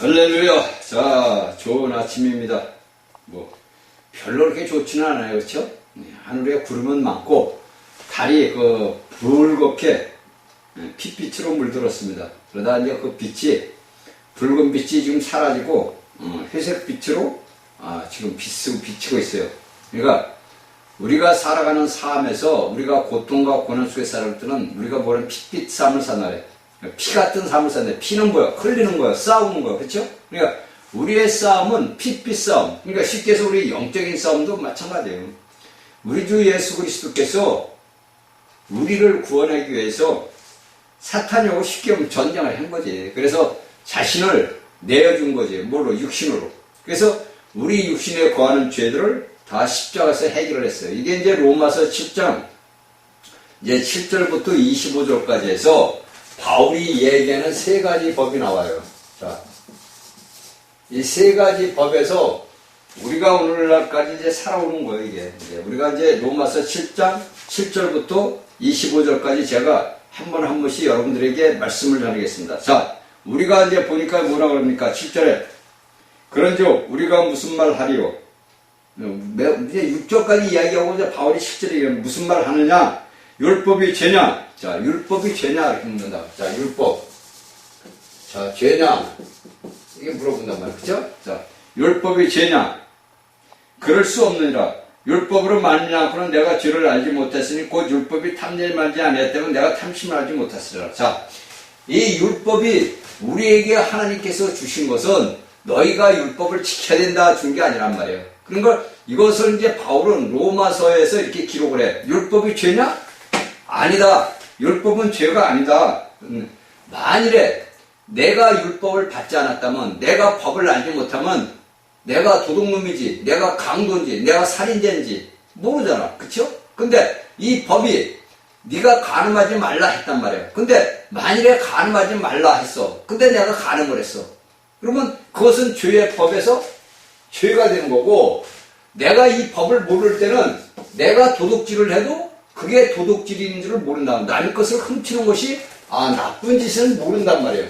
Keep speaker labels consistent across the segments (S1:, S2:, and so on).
S1: 할렐루야. 자, 좋은 아침입니다. 별로 그렇게 좋지는 않아요. 그렇죠? 하늘에 구름은 많고 달이 붉게 핏빛으로 물들었습니다. 그러다 이제 그 빛이 붉은 빛이 지금 사라지고 회색 빛으로 지금 비치고 있어요. 그러니까 우리가 살아가는 삶에서 우리가 고통과 고난 속에 살을 때는 우리가 뭐는 핏빛 삶을 사나래. 피 같은 삶을 사는데 피는 뭐야? 흘리는 거야. 싸우는 거야. 그렇죠? 그러니까 우리의 싸움은 핏빛 싸움. 그러니까 쉽게 해서 우리 영적인 싸움도 마찬가지예요. 우리 주 예수 그리스도께서 우리를 구원하기 위해서 사탄하고 쉽게 전쟁을 한 거지. 그래서 자신을 내어준 거지. 뭘로? 육신으로. 그래서 우리 육신에 거하는 죄들을 다 십자가에서 해결을 했어요. 이게 이제 로마서 7장 이제 7절부터 25절까지 해서 바울이 얘기하는 세 가지 법이 나와요. 자, 이 세 가지 법에서 우리가 오늘날까지 이제 살아오는 거예요, 이게. 우리가 이제 로마서 7장 7절부터 25절까지 제가 한 번씩 여러분들에게 말씀을 전하겠습니다. 자, 우리가 이제 보니까 뭐라 그럽니까? 7절에. 그런즉 우리가 무슨 말 하리요? 이제 6절까지 이야기하고 이제 바울이 실제로 무슨 말 하느냐? 율법이 죄냐? 자, 율법이 죄냐? 이렇게 묻는다. 자, 율법. 자, 죄냐? 이게 물어본단 말이야. 그쵸? 자, 율법이 죄냐? 그럴 수 없느니라. 율법으로 말미암지 않고는 내가 죄를 알지 못했으니 곧 율법이 탐내지 말지 아니했다면 내가 탐심을 알지 못했으리라. 자, 이 율법이 우리에게 하나님께서 주신 것은 너희가 율법을 지켜야 된다 준 게 아니란 말이에요. 그러니까 이것을 이제 바울은 로마서에서 이렇게 기록을 해. 율법이 죄냐? 아니다. 율법은 죄가 아니다. 만일에 내가 율법을 받지 않았다면, 내가 법을 알지 못하면 내가 도둑놈이지, 내가 강도인지, 내가 살인자인지 모르잖아. 그쵸? 근데 이 법이 네가 간음하지 말라 했단 말이야. 근데 만일에 간음하지 말라 했어. 근데 내가 간음을 했어. 그러면 그것은 죄의 법에서 죄가 되는 거고, 내가 이 법을 모를 때는 내가 도둑질을 해도 그게 도둑질인 줄을 모른다. 남의 것을 훔치는 것이 나쁜 짓은 모른단 말이에요.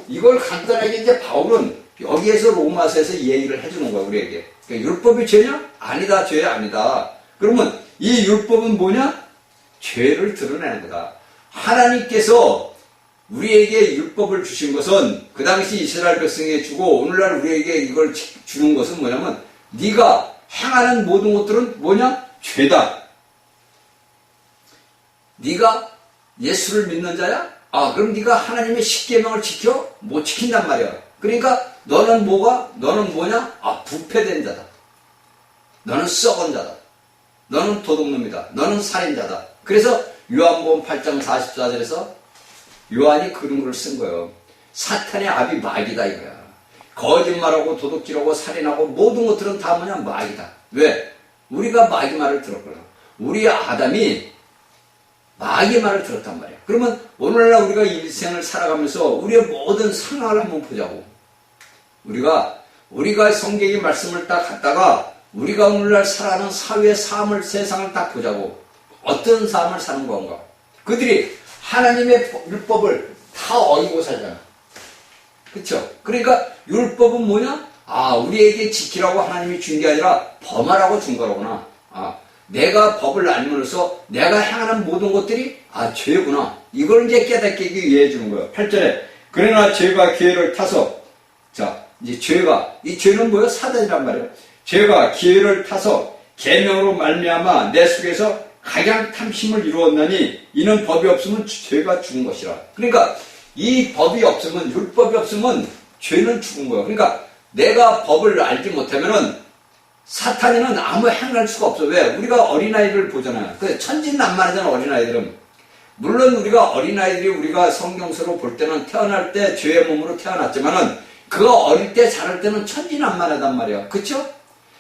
S1: 이걸 간단하게 이제 바울은 여기에서 로마서에서 얘기를 해주는 거야, 우리에게. 그러니까 율법이 죄냐? 아니다, 죄 아니다. 그러면 이 율법은 뭐냐? 죄를 드러내는 거다. 하나님께서 우리에게 율법을 주신 것은 그 당시 이스라엘 백성에게 주고 오늘날 우리에게 이걸 주는 것은 뭐냐면 네가 행하는 모든 것들은 뭐냐? 죄다. 네가 예수를 믿는 자야? 그럼 네가 하나님의 십계명을 지켜? 못 지킨단 말이야. 그러니까 너는 뭐냐? 부패된 자다. 너는 썩은 자다. 너는 도둑놈이다. 너는 살인자다. 그래서 요한복음 8장 44절에서 요한이 그런 걸 쓴 거예요. 사탄의 압이 마귀다 이거야. 거짓말하고 도둑질하고 살인하고 모든 것들은 다 뭐냐? 마귀다. 왜? 우리가 마귀 말을 들었거든. 우리 아담이 마귀 말을 들었단 말이야. 그러면 오늘날 우리가 일생을 살아가면서 우리의 모든 상황을 한번 보자고. 우리가 성경의 말씀을 딱 갖다가 우리가 오늘날 살아가는 사회의 삶을, 세상을 딱 보자고. 어떤 삶을 사는 건가? 그들이 하나님의 율법을 다 어기고 살잖아. 그쵸? 그러니까 율법은 뭐냐? 우리에게 지키라고 하나님이 준 게 아니라 범하라고 준 거라구나. 내가 법을 알면서 내가 행하는 모든 것들이 죄구나. 이걸 이제 깨닫게 위해 주는 거예요. 8절에 그러나 죄가 기회를 타서, 자, 이제 이 죄는 뭐예요? 사단이란 말이에요. 죄가 기회를 타서 계명으로 말미암아 내 속에서 가장 탐심을 이루었나니 이는 법이 없으면 죄가 죽은 것이라. 그러니까 이 법이 없으면, 율법이 없으면 죄는 죽은 거예요. 그러니까 내가 법을 알지 못하면은 사탄이는 아무 행할 수가 없어. 왜? 우리가 어린아이를 보잖아요. 천진난만하잖아, 어린아이들은. 물론 우리가 성경서로 볼 때는 태어날 때 죄의 몸으로 태어났지만은 그가 어릴 때 자랄 때는 천진난만하단 말이야. 그쵸?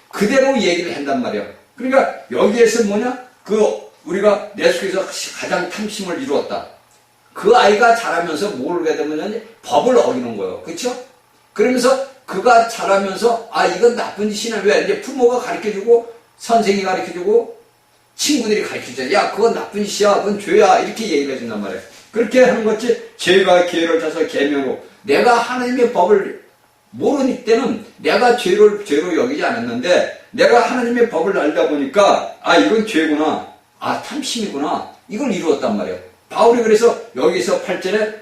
S1: 그대로 얘기를 한단 말이야. 그러니까 여기에서 뭐냐? 우리가 내 속에서 가장 탐심을 이루었다. 그 아이가 자라면서 뭘 하게 되면 법을 어기는 거예요. 그쵸? 그러면서 그가 자라면서 이건 나쁜 짓이네. 왜? 이제 부모가 가르쳐주고 선생이 가르쳐주고 친구들이 가르쳐주잖아. 야, 그건 나쁜 짓이야. 그건 죄야. 이렇게 얘기를 해준단 말이에요. 그렇게 하는 것이 죄가 기회를 타서 계명으로 내가 하나님의 법을 모르니 때는 내가 죄로 여기지 않았는데 내가 하나님의 법을 알다 보니까 아 이건 죄구나, 아 탐심이구나, 이걸 이루었단 말이에요. 바울이 그래서 여기서 8절에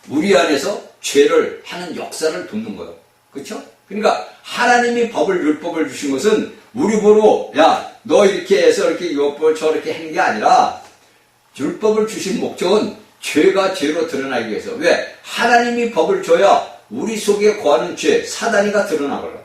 S1: 우리 안에서 죄를 하는 역사를 돕는 거예요. 그렇죠? 그러니까 하나님이 율법을 주신 것은 우리 보러 야 너 이렇게 해서 이렇게 율법을 저렇게 하는 게 아니라 율법을 주신 목적은 죄가 죄로 드러나기 위해서. 왜? 하나님이 법을 줘야 우리 속에 거하는 죄, 사단이가 드러나거든.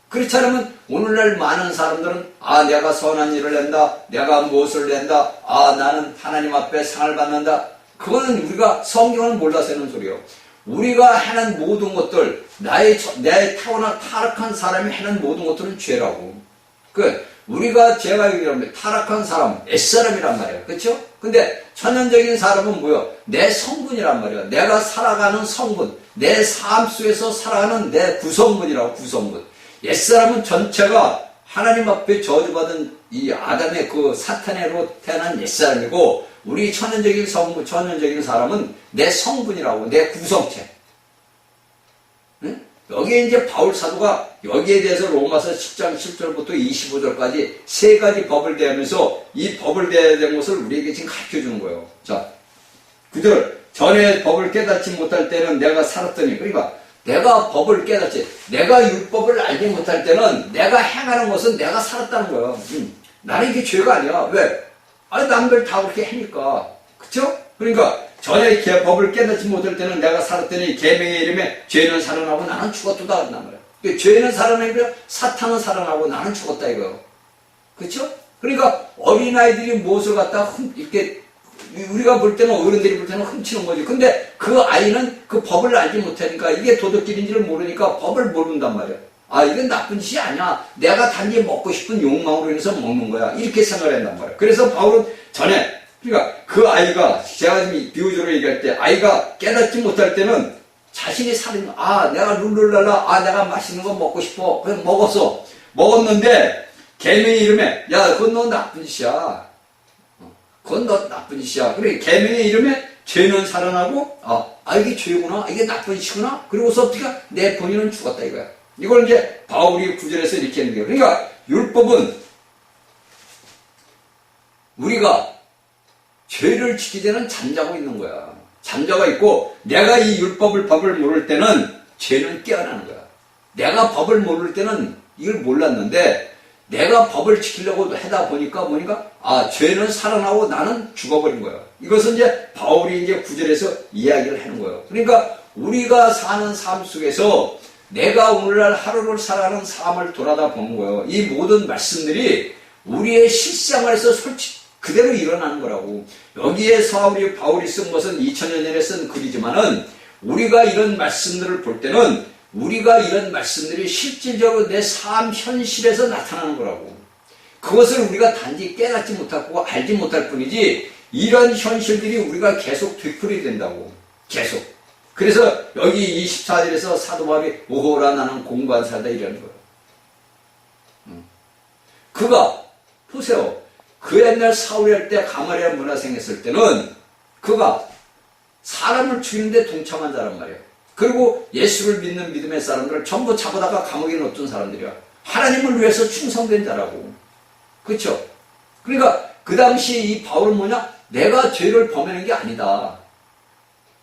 S1: 그렇지 않으면 오늘날 많은 사람들은 아 내가 선한 일을 한다, 내가 무엇을 한다, 아 나는 하나님 앞에 상을 받는다. 그거는 우리가 성경을 몰라서 하는 소리예요. 우리가 하는 모든 것들, 내 타고난 타락한 사람이 하는 모든 것들은 죄라고. 제가 얘기하면 타락한 사람, 옛사람이란 말이에요. 그렇죠? 근데 천연적인 사람은 뭐예요? 내 성분이란 말이에요. 내가 살아가는 성분, 내 삶 속에서 살아가는 내 구성분이라고, 구성분. 옛사람은 전체가 하나님 앞에 저주받은 이 아담의 그 사탄으로 태어난 옛사람이고, 우리 천연적인 사람은 내 성분이라고, 내 구성체. 응? 여기에 이제 바울 사도가 여기에 대해서 로마서 10장 10절부터 25절까지 세 가지 법을 대하면서 이 법을 대해야 되는 것을 우리에게 지금 가르쳐 주는 거예요. 자, 9절. 전에 법을 깨닫지 못할 때는 내가 살았더니, 그러니까 내가 법을 깨닫지, 내가 율법을 알지 못할 때는 내가 행하는 것은 내가 살았다는 거예요. 나는 이게 죄가 아니야. 왜? 아니 남들 다 그렇게 하니까. 그쵸? 그러니까 전에 법을 깨닫지 못할 때는 내가 살았더니 계명의 이름에 죄는 살아나고 나는 죽었다 한단 말이야. 그러니까 죄는 살아나고 사탄은 살아나고 나는 죽었다 이거요. 그쵸? 그러니까 어린아이들이 무엇을 갖다 이렇게 우리가 볼 때는 어른들이 볼 때는 훔치는 거지. 근데 그 아이는 그 법을 알지 못하니까 이게 도덕질인지를 모르니까 법을 모른단 말이야. 아 이건 나쁜 짓이 아니야. 내가 단지 먹고 싶은 욕망으로 인해서 먹는 거야. 이렇게 생각을 한단 말이야. 그래서 바울은 전에 그러니까 그 아이가 제가 지금 비유적으로 얘기할 때 아이가 깨닫지 못할 때는 자신이 살인 내가 룰루랄라 내가 맛있는 거 먹고 싶어. 그래서 먹었는데 계명의 이름에 야 그건 너 나쁜 짓이야. 그건 너 나쁜 짓이야. 그래 계명의 이름에 죄는 살아나고 이게 죄구나, 이게 나쁜 짓이구나. 그리고서 어떻게 내 본인은 죽었다 이거야. 이걸 이제 바울이 9절에서 이렇게 하는 거예요. 그러니까 율법은 우리가 죄를 지키기 전에는 잠자고 있는 거야. 잠자가 있고 내가 이 법을 모를 때는 죄는 깨어나는 거야. 내가 법을 모를 때는 이걸 몰랐는데 내가 법을 지키려고 하다 보니까 죄는 살아나고 나는 죽어버린 거야. 이것은 이제 바울이 이제 9절에서 이야기를 하는 거예요. 그러니까 우리가 사는 삶 속에서 내가 오늘날 하루를 살아가는 삶을 돌아다 보는 거예요. 이 모든 말씀들이 우리의 실생활에서 솔직히 그대로 일어나는 거라고. 여기에서 바울이 쓴 것은 2000년 전에 쓴 글이지만은 우리가 이런 말씀들을 볼 때는 우리가 이런 말씀들이 실질적으로 내 삶 현실에서 나타나는 거라고. 그것을 우리가 단지 깨닫지 못하고 알지 못할 뿐이지 이런 현실들이 우리가 계속 되풀이 된다고. 계속. 그래서 여기 24절에서 사도 바울이 오호라 나는 공부한 사다 이러는 거예요. 그가 보세요. 그 옛날 사울이 할 때 가말리엘 문화 생겼을 때는 그가 사람을 죽이는데 동참한 자란 말이에요. 그리고 예수를 믿는 믿음의 사람들을 전부 잡아다가 감옥에 넣었던 사람들이야. 하나님을 위해서 충성된 자라고. 그렇죠? 그러니까 그 당시 이 바울은 뭐냐? 내가 죄를 범하는 게 아니다.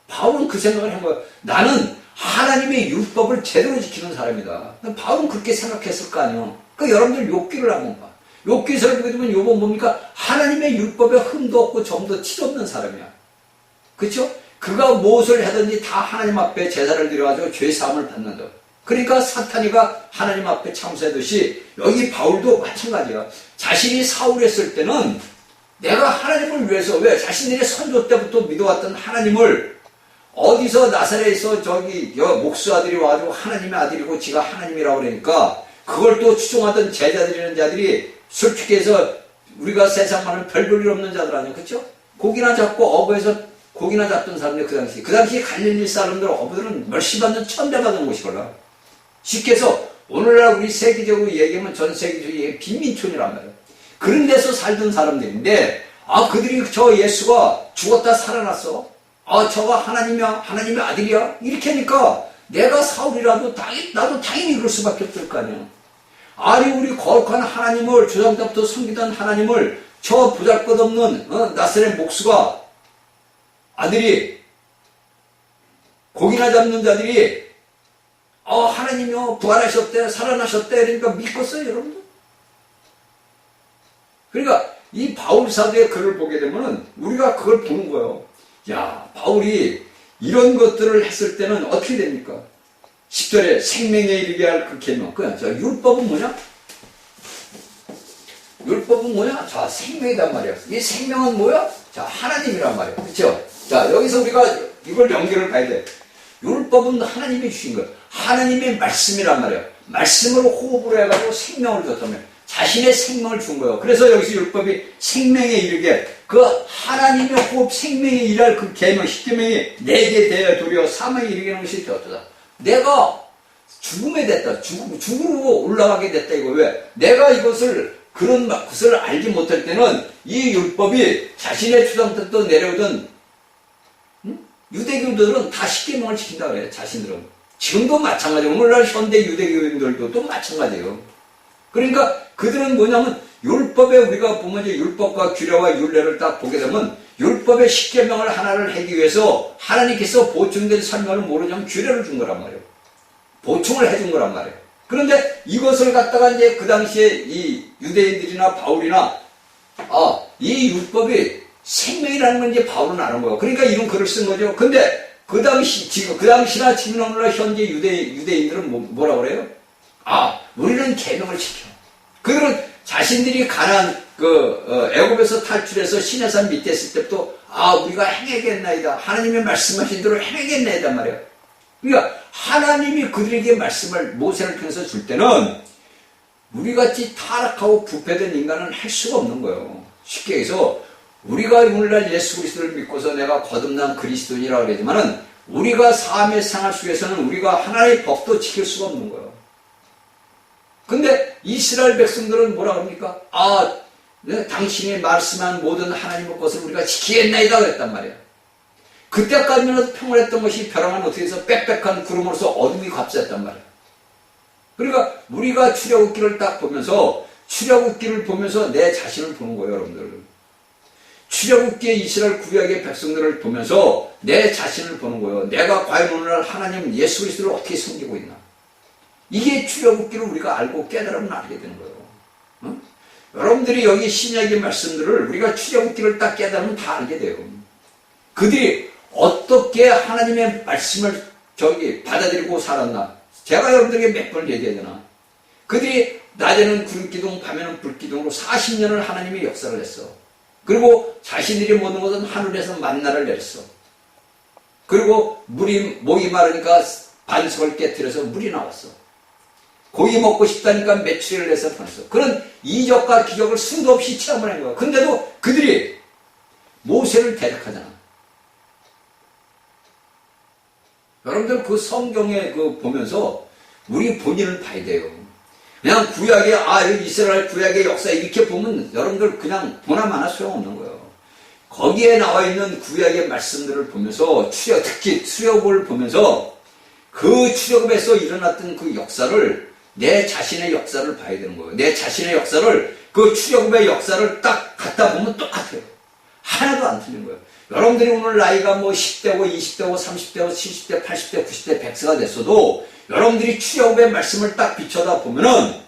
S1: 바울은 그 생각을 한 거야. 나는 하나님의 율법을 제대로 지키는 사람이다. 바울은 그렇게 생각했을 거 아니에요. 그러니까 여러분들 욥기를 한번 봐. 욥기서를 보게 되면 욥은 뭡니까? 하나님의 율법에 흠도 없고 점도 티도 없는 사람이야. 그렇죠? 그가 무엇을 하든지 다 하나님 앞에 제사를 드려가지고 죄사함을 받는다. 그러니까 사탄이가 하나님 앞에 참수하듯이 여기 바울도 마찬가지야. 자신이 사울했을 때는 내가 하나님을 위해서 왜 자신들이 선조 때부터 믿어왔던 하나님을 어디서 나사렛에서 목수 아들이 와가지고 하나님의 아들이고 지가 하나님이라고 그러니까 그걸 또 추종하던 제자들이라는 자들이 솔직히 해서 우리가 세상만은 별 볼 일 없는 자들 아니야. 그렇죠? 고기나 잡고 어부에서 고기나 잡던 사람들 그 당시 갈릴리 사람들 어부들은 멸시 받는 천대 받은 곳이거든. 쉽게 해서 오늘날 우리 세계적으로 얘기하면 전 세계적으로 빈민촌이란 말이에요. 그런 데서 살던 사람들인데 그들이 저 예수가 죽었다 살아났어. 저가 하나님이야, 하나님의 아들이야, 이렇게 하니까 내가 사울이라도 나도 당연히 그럴 수밖에 없을 거 아니야. 아니, 우리 거룩한 하나님을, 조상 때부터 섬기던 하나님을 저 보잘것없는 나사렛 목수가, 아들이, 고기나 잡는 자들이 하나님이요 부활하셨대, 살아나셨대, 그러니까 믿겠어요, 여러분들? 그러니까 이 바울 사도의 글을 보게 되면은 우리가 그걸 보는 거예요. 야, 바울이 이런 것들을 했을 때는 어떻게 됩니까? 10절에 생명에 이르게 할 그 계명. 자, 율법은 뭐냐? 율법은 뭐냐? 자, 생명이란 말이야. 이 생명은 뭐야? 자, 하나님이란 말이야. 그렇죠? 자, 여기서 우리가 이걸 연결을 봐야 돼. 율법은 하나님이 주신 거예요. 하나님의 말씀이란 말이에요. 말씀으로 호흡을 해가지고 생명을 줬다면 자신의 생명을 준 거예요. 그래서 여기서 율법이 생명에 이르게 그 하나님의 호흡 생명에 일할 그 계명, 십계명이 내게 대하여 도리어 사망에 이르게 하는 것이 되었다. 내가 죽음에 됐다. 죽음으로 올라가게 됐다. 이거 왜? 내가 이것을 그것을 알지 못할 때는 이 율법이 자신의 추상 때부터 내려오던 유대교들은 다 십계명을 지킨다 그래요. 자신들은. 지금도 마찬가지예요. 오늘날 현대 유대교인들도 또 마찬가지예요. 그러니까 그들은 뭐냐면 율법에 우리가 보면 이제 율법과 규례와 율례를 딱 보게 되면 율법의 십계명을 하나를 하기 위해서 하나님께서 보충된 설명을 모르냐면 규례를 준 거란 말이에요. 보충을 해준 거란 말이에요. 그런데 이것을 갖다가 이제 그 당시에 이 유대인들이나 바울이나 이 율법이 생명이라는 건 이제 바울은 아는 거예요. 그러니까 이런 글을 쓴 거죠. 근데 그 당시나 지금 오늘날 현재 유대인들은 뭐라 그래요? 우리는 계명을 지켜. 그들은 자신들이 가난 애굽에서 탈출해서 시내산 밑에 있을 때부터 우리가 행하겠나이다. 하나님의 말씀하신 대로 행하겠나이다 말이에요. 그러니까 하나님이 그들에게 말씀을 모세를 통해서 줄 때는 우리같이 타락하고 부패된 인간은 할 수가 없는 거예요. 쉽게 해서 우리가 오늘날 예수 그리스도를 믿고서 내가 거듭난 그리스도인이라고 그러지만은 우리가 삶의 생활 속에서는 우리가 하나님의 법도 지킬 수가 없는 거예요. 근데 이스라엘 백성들은 뭐라 그럽니까? 당신이 말씀한 모든 하나님의 것을 우리가 지키겠나이다 그랬단 말이에요. 그때까지는 평온했던 것이 벼랑한 어떻게 해서 빽빽한 구름으로서 어둠이 감쌌단 말이에요. 그러니까 우리가 출애굽기를 딱 보면서 출애굽기를 보면서 내 자신을 보는 거예요, 여러분들. 출애굽기의 이스라엘 구약의 백성들을 보면서 내 자신을 보는 거예요. 내가 과연 오늘날 하나님 예수 그리스도를 어떻게 섬기고 있나? 이게 출애굽기를 우리가 알고 깨달으면 알게 되는 거예요. 응? 여러분들이 여기 신약의 말씀들을 우리가 출애굽기를 딱 깨달으면 다 알게 돼요. 그들이 어떻게 하나님의 말씀을 받아들이고 살았나? 제가 여러분들에게 몇 번 얘기해야 되나? 그들이 낮에는 구름기둥, 밤에는 불기둥으로 40년을 하나님의 역사를 했어. 그리고 자신들이 모든 것은 하늘에서 만나를 내렸어. 그리고 목이 마르니까 반석을 깨뜨려서 물이 나왔어. 고기 먹고 싶다니까 메추리를 내서 보냈어. 그런 이적과 기적을 수도 없이 체험을 한 거야. 근데도 그들이 모세를 대적하잖아. 여러분들 그 성경에 보면서 우리 본인을 봐야 돼요. 그냥 구약의 이스라엘 구약의 역사 이렇게 보면 여러분들 그냥 보나마나 소용없는 거예요. 거기에 나와 있는 구약의 말씀들을 보면서 특히 출애굽을 보면서 그 출애굽에서 일어났던 그 역사를 내 자신의 역사를 봐야 되는 거예요. 내 자신의 역사를 그 출애굽의 역사를 딱 갖다 보면 똑같아요. 하나도 안 틀린 거예요. 여러분들이 오늘 나이가 10대고 20대고 30대고 70대 80대 90대 100세가 됐어도 여러분들이 출애굽의 말씀을 딱 비춰다 보면은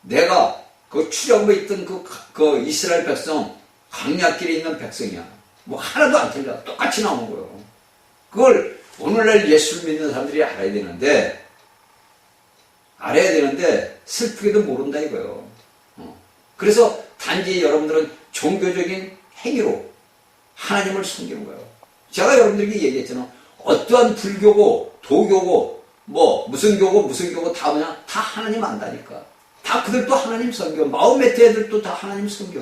S1: 내가 그 출애굽에 있던 그 이스라엘 백성 광야길에 있는 백성이야. 하나도 안 틀려. 똑같이 나오는 거예요. 그걸 오늘날 예수를 믿는 사람들이 알아야 되는데 슬프게도 모른다 이거예요. 그래서 단지 여러분들은 종교적인 행위로 하나님을 섬기는 거예요. 제가 여러분들에게 얘기했잖아요. 어떠한 불교고 도교고 무슨 교고 다 뭐냐? 다 하나님 안다니까. 다 그들도 하나님 섬겨. 마호메트 애들도 다 하나님 섬겨.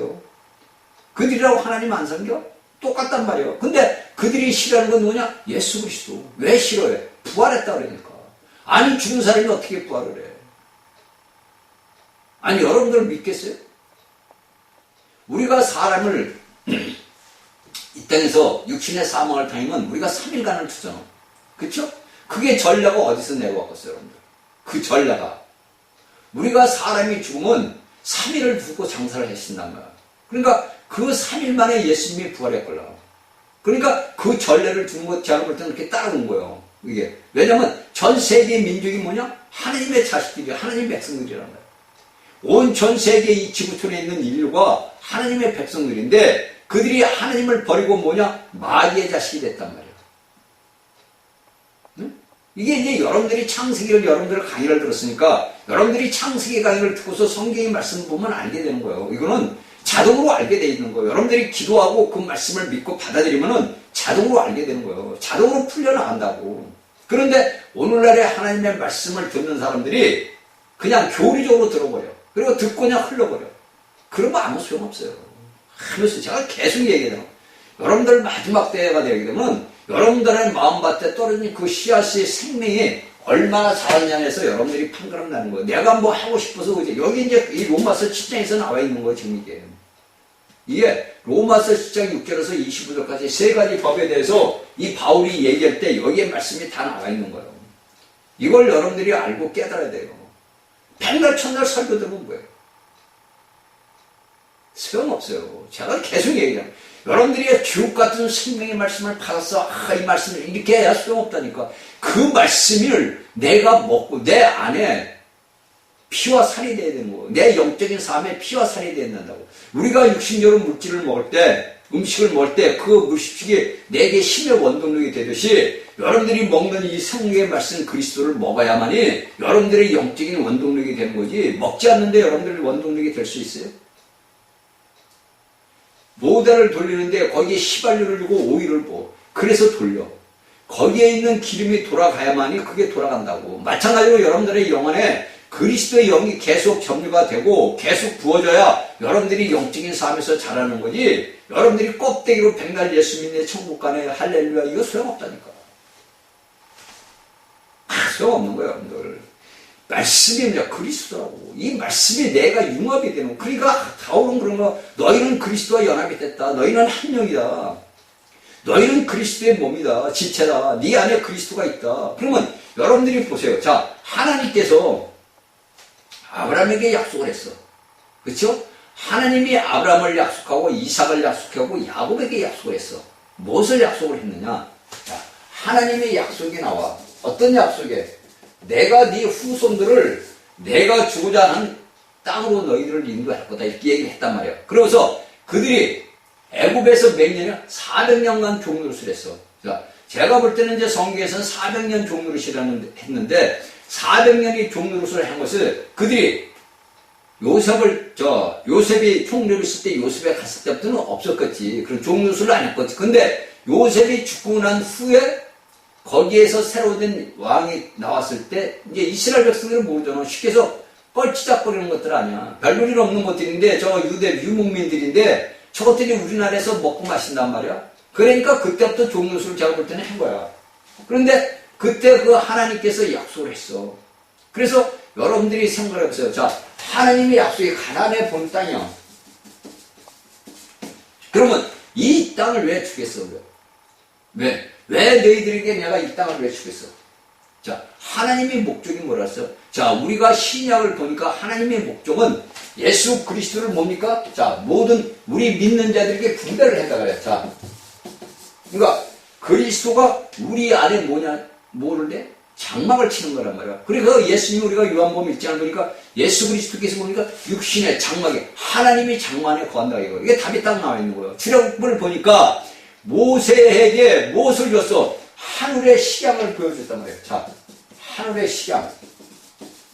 S1: 그들이라고 하나님 안 섬겨? 똑같단 말이에요. 근데 그들이 싫어하는 건 뭐냐? 예수 그리스도. 왜 싫어해? 부활했다 그러니까. 아니 죽은 사람이 어떻게 부활을 해? 아니 여러분들 믿겠어요? 우리가 사람을 이 땅에서 육신의 사망을 당하면 우리가 3일간을 투정. 그쵸? 그게 전례가 어디서 내려왔겠어요, 여러분들? 그 전례가. 우리가 사람이 죽으면 3일을 두고 장사를 하신단 말이야. 그러니까 그 3일 만에 예수님이 부활했걸라. 그러니까 그 전례를 두는 것 제가 볼 때는 그렇게 따라온 거예요. 이게. 왜냐면 전 세계 민족이 뭐냐? 하나님의 자식들이야. 하나님의 백성들이란 말이야. 온 전 세계 이 지구촌에 있는 인류가 하나님의 백성들인데 그들이 하나님을 버리고 뭐냐? 마귀의 자식이 됐단 말이야. 응? 이게 이제 여러분들이 창세기를 여러분들 강의를 들었으니까 여러분들이 창세기 강의를 듣고서 성경의 말씀을 보면 알게 되는 거예요. 이거는 자동으로 알게 돼 있는 거예요. 여러분들이 기도하고 그 말씀을 믿고 받아들이면은 자동으로 알게 되는 거예요. 자동으로 풀려나간다고. 그런데 오늘날에 하나님의 말씀을 듣는 사람들이 그냥 교리적으로 들어버려. 그리고 듣고 그냥 흘러버려. 그러면 아무 소용없어요. 하면서 제가 계속 얘기해요. 여러분들 마지막 때가 되게 되면 여러분들의 마음밭에 떨어진 그 씨앗의 생명이 얼마나 자랐냐에서 여러분들이 판가름 나는 거예요. 내가 뭐 하고 싶어서 그지. 여기 이제 이 로마서 7장에서 나와 있는 거예요, 지금 이게. 이게 로마서 7장 6절에서 25절까지 세 가지 법에 대해서 이 바울이 얘기할 때 여기에 말씀이 다 나와 있는 거예요. 이걸 여러분들이 알고 깨달아야 돼요. 백날 천날 설교 들으면 뭐예요? 소용없어요. 제가 계속 얘기해요. 여러분들이 주옥 같은 생명의 말씀을 받아서 이 말씀을 이렇게 해야 소용없다니까. 그 말씀을 내가 먹고 내 안에 피와 살이 돼야 되는 거예요. 내 영적인 삶에 피와 살이 돼야 된다고. 우리가 육신적으로 물질을 먹을 때, 음식을 먹을 때 그 물식이 내게 힘의 원동력이 되듯이 여러분들이 먹는 이 성령의 말씀 그리스도를 먹어야만이 여러분들의 영적인 원동력이 되는 거지. 먹지 않는데 여러분들의 원동력이 될 수 있어요? 모대를 돌리는데 거기에 휘발유를 주고 오일을 부어. 그래서 돌려. 거기에 있는 기름이 돌아가야만이 그게 돌아간다고. 마찬가지로 여러분들의 영안에 그리스도의 영이 계속 점유가 되고 계속 부어져야 여러분들이 영적인 삶에서 자라는 거지. 여러분들이 껍데기로 백날 예수 믿네 천국 가네 할렐루야 이거 소용없다니까. 소용없는 거예요, 여러분들. 말씀이 뭐냐? 그리스도라고. 이 말씀이 내가 융합이 되는 거. 그러니까 바울은 그런 거. 너희는 그리스도와 연합이 됐다. 너희는 한 명이다. 너희는 그리스도의 몸이다. 지체다. 네 안에 그리스도가 있다. 그러면 여러분들이 보세요. 자, 하나님께서 아브라함에게 약속을 했어. 그렇죠? 하나님이 아브라함을 약속하고 이삭을 약속하고 야곱에게 약속을 했어. 무엇을 약속을 했느냐? 자, 하나님의 약속이 나와. 어떤 약속에? 내가 네 후손들을 내가 주고자 하는 땅으로 너희들을 인도할 거다 이렇게 얘기를 했단 말이야. 그러면서 그들이 애굽에서 몇 년이야? 400년간 종노릇을 했어. 자, 제가 볼 때는 이제 성경에서는 400년 종노릇이라는 했는데 400년이 종노릇을 한 것을 그들이 요셉이 총리를 있을 때 요셉에 갔을 때부터는 없었겠지. 그런 종노릇을 안 했겠지. 근데 요셉이 죽고 난 후에 거기에서 새로 된 왕이 나왔을 때 이제 이스라엘 백성들은 모르잖아. 쉽게 해서 뻘치작거리는 것들 아니야. 별볼일 없는 것들인데 저 유대 유목민들인데 저것들이 우리나라에서 먹고 마신단 말이야. 그러니까 그때부터 종노릇을 제가 볼 때는 한 거야. 그런데 그때 그 하나님께서 약속을 했어. 그래서 여러분들이 생각을 해보세요. 자, 하나님의 약속이 가나안에 본 땅이야. 그러면 이 땅을 왜 주겠어? 왜 너희들에게 내가 이 땅을 왜 주겠어? 자, 하나님의 목적이 뭐라 했어? 자, 우리가 신약을 보니까 하나님의 목적은 예수 그리스도를 뭡니까? 자, 모든 우리 믿는 자들에게 분배를 해다 그래. 자, 그러니까 그리스도가 우리 안에 뭐를 해? 장막을 치는 거란 말이야. 그러니까 예수님 우리가 요한복음 1장을 보니까 예수 그리스도께서 보니까 육신의 장막에 하나님이 장막 안에 거한다 이거. 이게 답이 딱 나와 있는 거예요. 출애굽을 보니까 모세에게 무엇을 줬어? 하늘의 식양을 보여줬단 말이에요. 자, 하늘의 식양.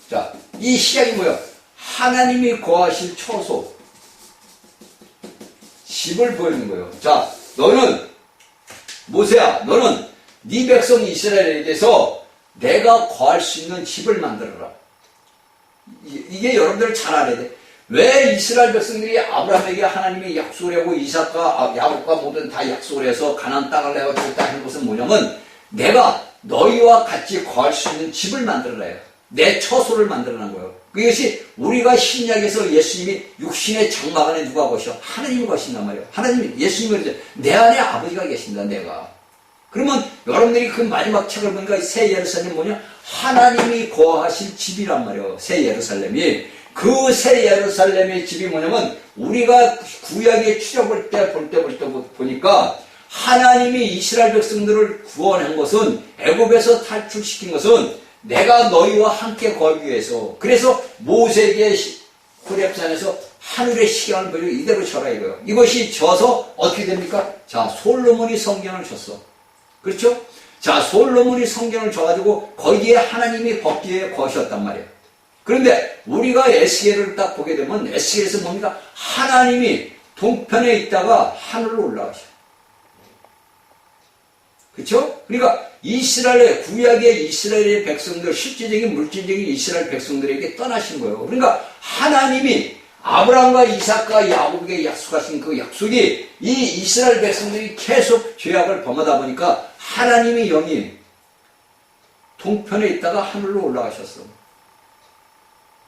S1: 자, 이 식양이 뭐야? 하나님이 거하실 처소. 집을 보여주는 거예요. 자, 너는 모세야, 너는 네 백성 이스라엘에 대해서 내가 거할 수 있는 집을 만들어라. 이게 여러분들 잘 알아야 돼. 왜 이스라엘 백성들이 아브라함에게 하나님이 약속을 하고 이삭과 야곱과 모든 다 약속을 해서 가나안 땅을 내가 주겠다 하는 것은 뭐냐면 내가 너희와 같이 거할 수 있는 집을 만들어라 해요. 내 처소를 만들어낸 거예요. 그것이 우리가 신약에서 예수님이 육신의 장막 안에 누가 거셔? 하나님이 거신단 말이에요. 하나님이, 예수님이 그러죠. 내 안에 아버지가 계신다, 내가. 그러면 여러분들이 그 마지막 책을 보니까 새 예루살렘이 뭐냐? 하나님이 거하실 집이란 말이에요. 새 예루살렘이. 그 새 예루살렘의 집이 뭐냐면 우리가 구약의 출애굽 때 보니까 하나님이 이스라엘 백성들을 구원한 것은, 애굽에서 탈출시킨 것은 내가 너희와 함께 거하기 위해서, 그래서 모세에게 호렙산에서 하늘의 시경을 보여 이대로 져라 이거예요. 이것이 져서 어떻게 됩니까? 자, 솔로몬이 성경을 줬어. 그렇죠? 자, 솔로몬이 성경을 줘가지고 거기에 하나님이 걷기에 거셨단 말이에요. 그런데 우리가 에스겔을 딱 보게 되면 에스겔에서 뭡니까? 하나님이 동편에 있다가 하늘로 올라가셔. 그렇죠? 그러니까 이스라엘의, 구약의 이스라엘의 백성들, 실질적인 물질적인 이스라엘 백성들에게 떠나신 거예요. 그러니까 하나님이 아브라함과 이삭과 야곱에게 약속하신 그 약속이 이 이스라엘 백성들이 계속 죄악을 범하다 보니까 하나님의 영이 동편에 있다가 하늘로 올라가셨어.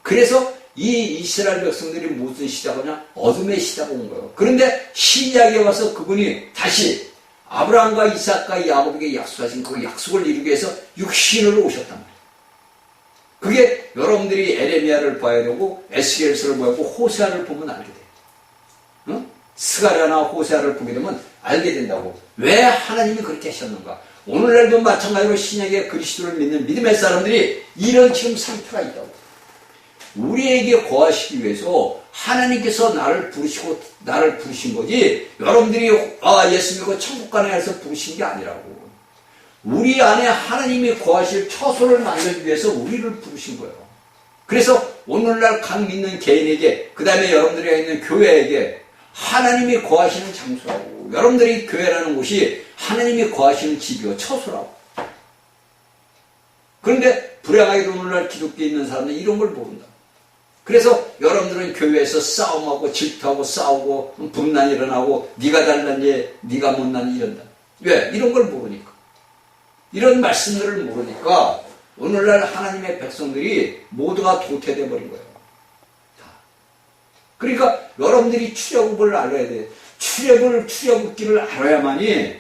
S1: 그래서 이 이스라엘 백성들이 무슨 시작하냐? 어둠의 시작을 온 거예요. 그런데 신약에 와서 그분이 다시 아브라함과 이삭과 야곱에게 약속하신 그 약속을 이루기 위해서 육신으로 오셨단 말이에요. 그게 여러분들이 에레미야를 봐야 되고 에스겔서를 봐야 되고 호세아를 보면 알게 돼요. 응? 스가랴나 호세아를 보게 되면 알게 된다고. 왜 하나님이 그렇게 하셨는가? 오늘날도 마찬가지로 신약의 그리스도를 믿는 믿음의 사람들이 이런 지금 상태가 있다고. 우리에게 거하시기 위해서 하나님께서 나를 부르신 거지, 여러분들이 예수 믿고 천국 가나 해서 부르신 게 아니라고. 우리 안에 하나님이 거하실 처소를 만들기 위해서 우리를 부르신 거예요. 그래서 오늘날 각 믿는 개인에게, 그 다음에 여러분들이 있는 교회에게 하나님이 거하시는 장소라고. 여러분들이 교회라는 곳이 하나님이 거하시는 집이요, 처소라고. 그런데 불행하게도 오늘날 기독교에 있는 사람들은 이런 걸 모른다. 그래서 여러분들은 교회에서 싸움하고 질투하고 싸우고 분란이 일어나고 네가 잘났니 네가 못났니 이런다. 왜? 이런 걸 모르니까. 이런 말씀들을 모르니까 오늘날 하나님의 백성들이 모두가 도태되어 버린 거예요. 그러니까 여러분들이 출애굽을 알아야 돼. 출애굽기를 알아야만이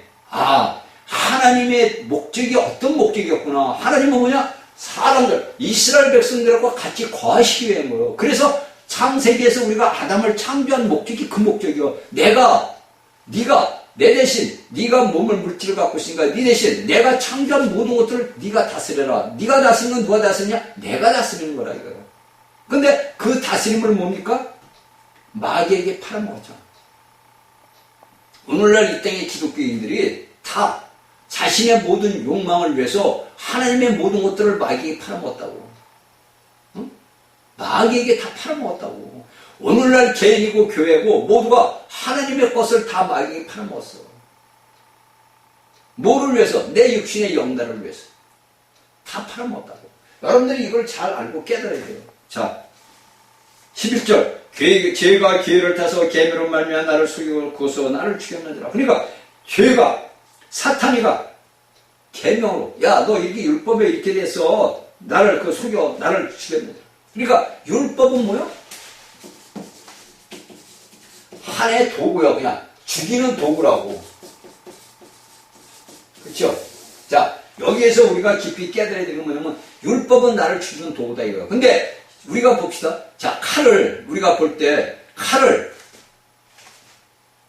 S1: 하나님의 목적이 어떤 목적이었구나. 하나님은 뭐냐? 사람들, 이스라엘 백성들과 같이 거하시기 위한 거예요. 그래서 창세기에서 우리가 아담을 창조한 목적이 그 목적이요. 네가 내 대신, 네가 몸을 물질을 갖고 있으니까 네 대신 내가 창조한 모든 것들을 네가 다스려라. 네가 다스리는 건 누가 다스리냐? 내가 다스리는 거라 이거예요. 근데 그 다스림을 뭡니까? 마귀에게 팔아먹었잖아. 오늘날 이 땅의 기독교인들이 다 자신의 모든 욕망을 위해서 하나님의 모든 것들을 마귀에게 팔아먹었다고. 응? 마귀에게 다 팔아먹었다고. 오늘날 개인이고 교회고 모두가 하나님의 것을 다 마귀에게 팔아먹었어. 뭐를 위해서? 내 육신의 영달을 위해서. 다 팔아먹었다고. 여러분들이 이걸 잘 알고 깨달아야 돼요. 자, 11절. 죄가 기회를 타서 계명으로 말미암아 나를 속이고 고소 나를 죽였느니라. 그러니까 죄가, 사탄이가 계명으로, 야, 너 이렇게 율법에 이렇게 돼서 나를 속여, 나를 죽였느니라. 그러니까 율법은 뭐야? 하나의 도구야. 그냥 죽이는 도구라고. 그렇죠? 자, 여기에서 우리가 깊이 깨달아야 되는 건 뭐냐면 율법은 나를 죽이는 도구다 이거야. 근데 우리가 봅시다. 자, 칼을 우리가 볼 때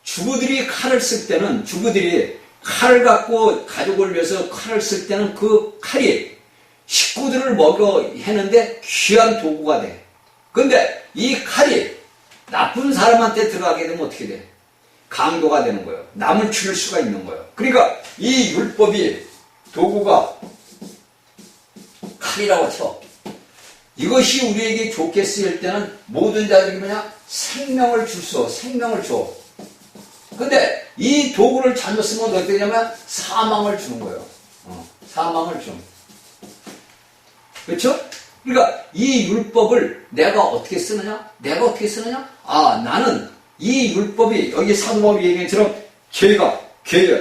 S1: 주부들이 칼을 쓸 때는, 주부들이 칼을 갖고 가족을 위해서 칼을 쓸 때는 그 칼이 식구들을 먹여 해는데 귀한 도구가 돼. 근데 이 칼이 나쁜 사람한테 들어가게 되면 어떻게 돼? 강도가 되는 거예요. 남을 죽일 수가 있는 거예요. 그러니까 이 율법이 도구가 칼이라고 쳐. 이것이 우리에게 좋게 쓰일 때는 모든 자들이 뭐냐? 생명을 생명을 줘. 근데 이 도구를 잘못 쓰면 어떻게 되냐면 사망을 주는 거예요. 사망을 줘. 그렇죠? 그러니까 이 율법을 내가 어떻게 쓰느냐? 나는 이 율법이 여기 사도 바울이 얘기한 것처럼 죄가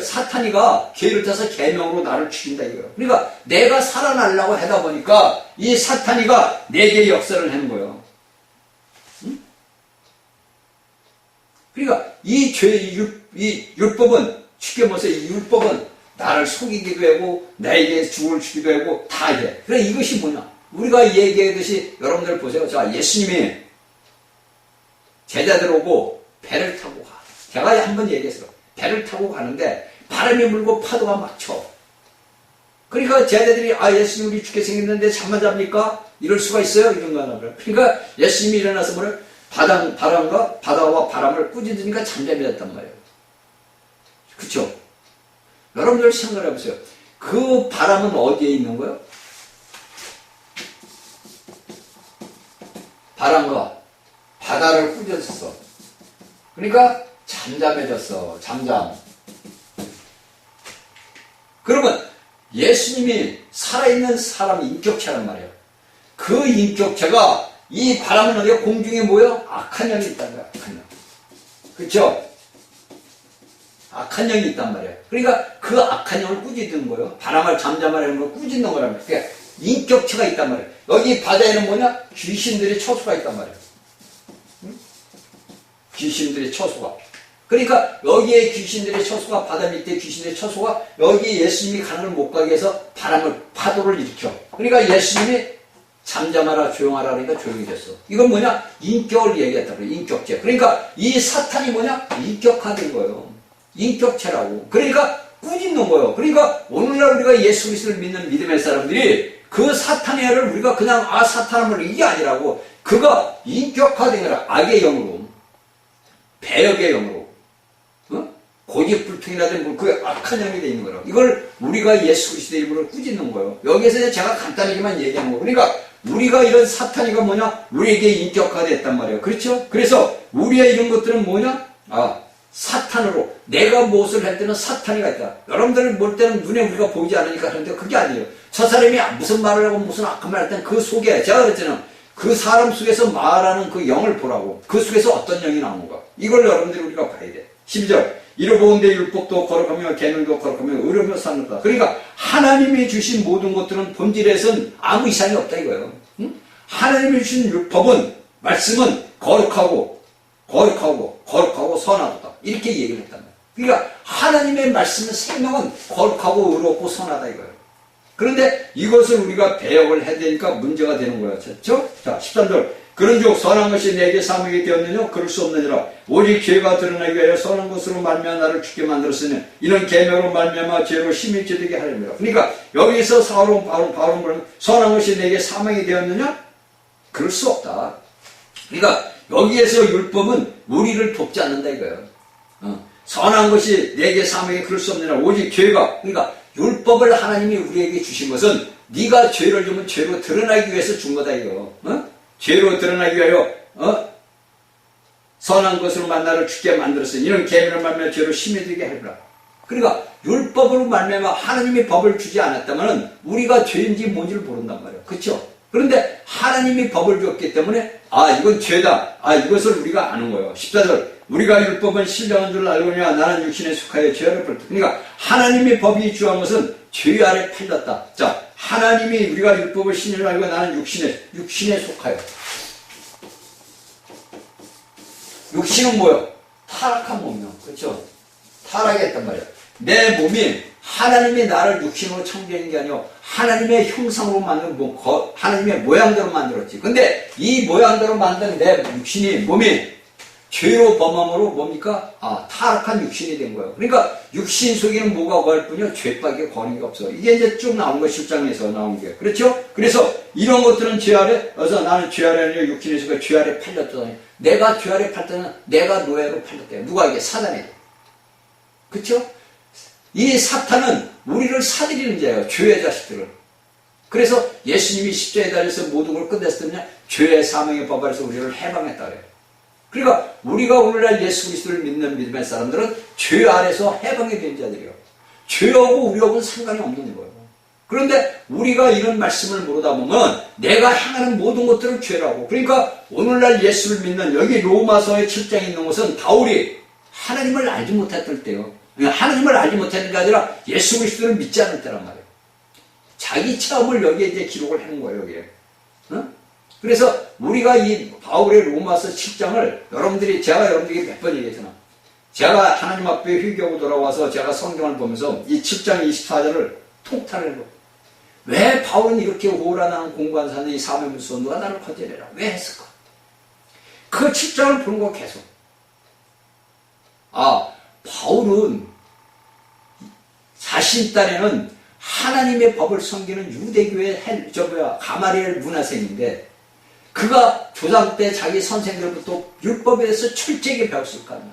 S1: 사탄이가 개를 타서 계명으로 나를 죽인다 이거예요. 그러니까 내가 살아나려고 하다 보니까 이 사탄이가 내게 역사를 하는 거예요. 응? 그러니까 이 율법은 쉽게 말해서 이 율법은 나를 속이기도 하고 나에게 죽을 주기도 하고 다 이래. 그래 이것이 뭐냐? 우리가 얘기하듯이 여러분들 보세요. 자, 예수님이 제자들 오고 배를 타고 가. 제가 한번 얘기했어요. 배를 타고 가는데 바람이 불고 파도가 막 쳐. 그러니까 제자들이 예수님 우리 죽게 생겼는데 잠만 잡니까? 이럴 수가 있어요? 이런 거 하나. 그러니까 예수님이 일어나서 뭐래? 바다와 바람을 꾸짖으니까 잠잠이 잤단 말이에요. 그쵸? 여러분들 생각을 해보세요. 그 바람은 어디에 있는 거예요? 바람과 바다를 꾸짖었어. 그러니까 잠잠해졌어. 잠잠. 그러면 예수님이 살아있는 사람 인격체란 말이에요. 그 인격체가 이 바람은 어디가 공중에 모여? 악한 영이 있다는 거야. 악한 영. 그렇죠? 악한 영이 있단 말이에요. 그러니까 그 악한 영을 꾸짖는 거예요. 바람을 잠잠하려는 걸 꾸짖는 거란 말이에요. 그러니까 인격체가 있단 말이에요. 여기 바다에는 뭐냐? 귀신들의 처소가 있단 말이에요. 응? 귀신들의 처소가. 그러니까 여기에 귀신들의 처소가, 바다 밑에 귀신들의 처소가 여기 예수님이 가는 못 가게 해서 파도를 일으켜. 그러니까 예수님이 잠잠하라, 조용하라 그러니까 조용히 됐어. 이건 뭐냐? 인격을 얘기했다고 그래요. 인격체. 그러니까 이 사탄이 뭐냐? 인격화된 거예요. 인격체라고. 그러니까 꾸짖는 거예요. 그러니까 오늘날 우리가 예수 그리스도를 믿는 믿음의 사람들이 그 사탄의 애를 우리가 그냥 사탄을 이게 아니라고, 그가 인격화된 거라. 악의 영으로, 배역의 영으로, 고집불통이라든 그 악한 영이 되어 있는 거라고. 이걸 우리가 예수 그리스도의 이름으로 꾸짖는 거예요. 여기에서 제가 간단하게만 얘기하는 거. 그러니까 우리가 이런 사탄이가 뭐냐? 우리에게 인격화됐단 말이에요. 그렇죠? 그래서 우리의 이런 것들은 뭐냐? 사탄으로, 내가 무엇을 할 때는 사탄이가 있다. 여러분들 볼 때는 눈에 우리가 보이지 않으니까 그런데 그게 아니에요. 저 사람이 무슨 말을 하고 무슨 악한 말을 할 때는 그 속에, 제가 그랬잖아요. 그 사람 속에서 말하는 그 영을 보라고. 그 속에서 어떤 영이 나오는가. 이걸 여러분들이 우리가 봐야 돼. 12절. 이로 보은데 율법도 거룩하며 계명도 거룩하며 의로며 사는다. 그러니까 하나님이 주신 모든 것들은 본질에선 아무 이상이 없다 이거예요. 응? 하나님이 주신 율법은, 말씀은 거룩하고 선하다. 이렇게 얘기를 했단 말이에요. 그러니까 하나님의 말씀은, 생명은 거룩하고 의롭고 선하다 이거예요. 그런데 이것을 우리가 배역을 해야 되니까 문제가 되는 거예요. 그렇죠? 자, 13절. 그런즉 선한 것이 내게 사명이 되었느냐? 그럴 수 없느니라. 오직 죄가 드러나기 위하여 선한 것으로 말미암아 나를 죽게 만들었으니 이는 계명으로 말미암아 죄로 심히 죄되게 하렵니다. 그러니까 여기서 바울은 뭐냐면 선한 것이 내게 사명이 되었느냐? 그럴 수 없다. 그러니까 여기에서 율법은 우리를 돕지 않는다 이거예요. 선한 것이 내게 사명이 그럴 수 없느냐? 오직 죄가, 그러니까 율법을 하나님이 우리에게 주신 것은 네가 죄를 지으면 죄로 드러나기 위해서 준 거다 이거. 죄로 드러나기 위하여 선한 것으로 나를 죽게 만들었으니 이런 계명을 말미암아 죄로 심히 되게 하리라. 그러니까 율법으로 말미암아 하나님이 법을 주지 않았다면 우리가 죄인지 뭔지를 모른단 말이에요. 그렇죠? 그런데 하나님이 법을 줬기 때문에 이건 죄다. 이것을 우리가 아는 거예요. 14절. 우리가 율법은 신령한 줄 알거냐? 나는 육신에 속하여 죄 아래 팔렸다. 그러니까 하나님의 법이 주한 것은 죄 아래 팔렸다. 자, 하나님이 우리가 율법을 신령을 알고 나는 육신에 속하여. 육신은 뭐요? 타락한 몸이요. 그렇죠? 타락했단 말이에요. 내 몸이 하나님이 나를 육신으로 창조한 게 아니고 하나님의 형상으로 만든 하나님의 모양대로 만들었지. 근데 이 모양대로 만든 내 육신이, 몸이 죄로 범함으로 뭡니까? 타락한 육신이 된 거예요. 그러니까 육신 속에는 뭐가 거할 뿐이요? 죄밖에 거는 게 없어. 이게 이제 쭉 나온 거, 10장에서 나온 게. 그렇죠? 그래서 이런 것들은 죄 아래, 그래서 나는 죄 아래 아니라 육신에 속해 죄 아래 팔렸다. 내가 죄 아래 팔 때는 내가 노예로 팔렸대요. 누가 이게? 사단이. 그렇죠? 이 사탄은 우리를 사들이는 자예요. 죄의 자식들을. 그래서 예수님이 십자가에 달려서 모든 걸 끝냈을 때는 죄의 사명의 법 아래서 우리를 해방했다 그래요. 그러니까 우리가 오늘날 예수 그리스도를 믿는 믿음의 사람들은 죄 아래서 해방이 된 자들이에요. 죄하고 우리하고는 상관이 없는 거예요. 그런데 우리가 이런 말씀을 모르다 보면 내가 행하는 모든 것들은 죄라고. 그러니까 오늘날 예수를 믿는, 여기 로마서의 7장에 있는 것은 바울이 하나님을 알지 못했을 때요. 하나님을 알지 못하는 게 아니라 예수 그리스도를 믿지 않을 때란 말이에요. 자기 체험을 여기에 이제 기록을 하는 거예요, 여기에. 그래서 우리가 이 바울의 로마서 7장을 제가 여러분들에게 몇 번 얘기했잖아. 제가 하나님 앞에 회개하고 돌아와서 제가 성경을 보면서 이 7장 24절을 통탄을 해요. 왜 바울은 이렇게 오라나는 공부한 사람이 이 사명문서 누가 나를 건져내라. 왜 했을까? 그 7장을 보는 거 계속. 바울은 자신 딴에는 하나님의 법을 섬기는 유대교의 가마리엘 문화생인데 그가 조상 때 자기 선생들부터 율법에 대해서 철저하게 배웠을 거 아니야.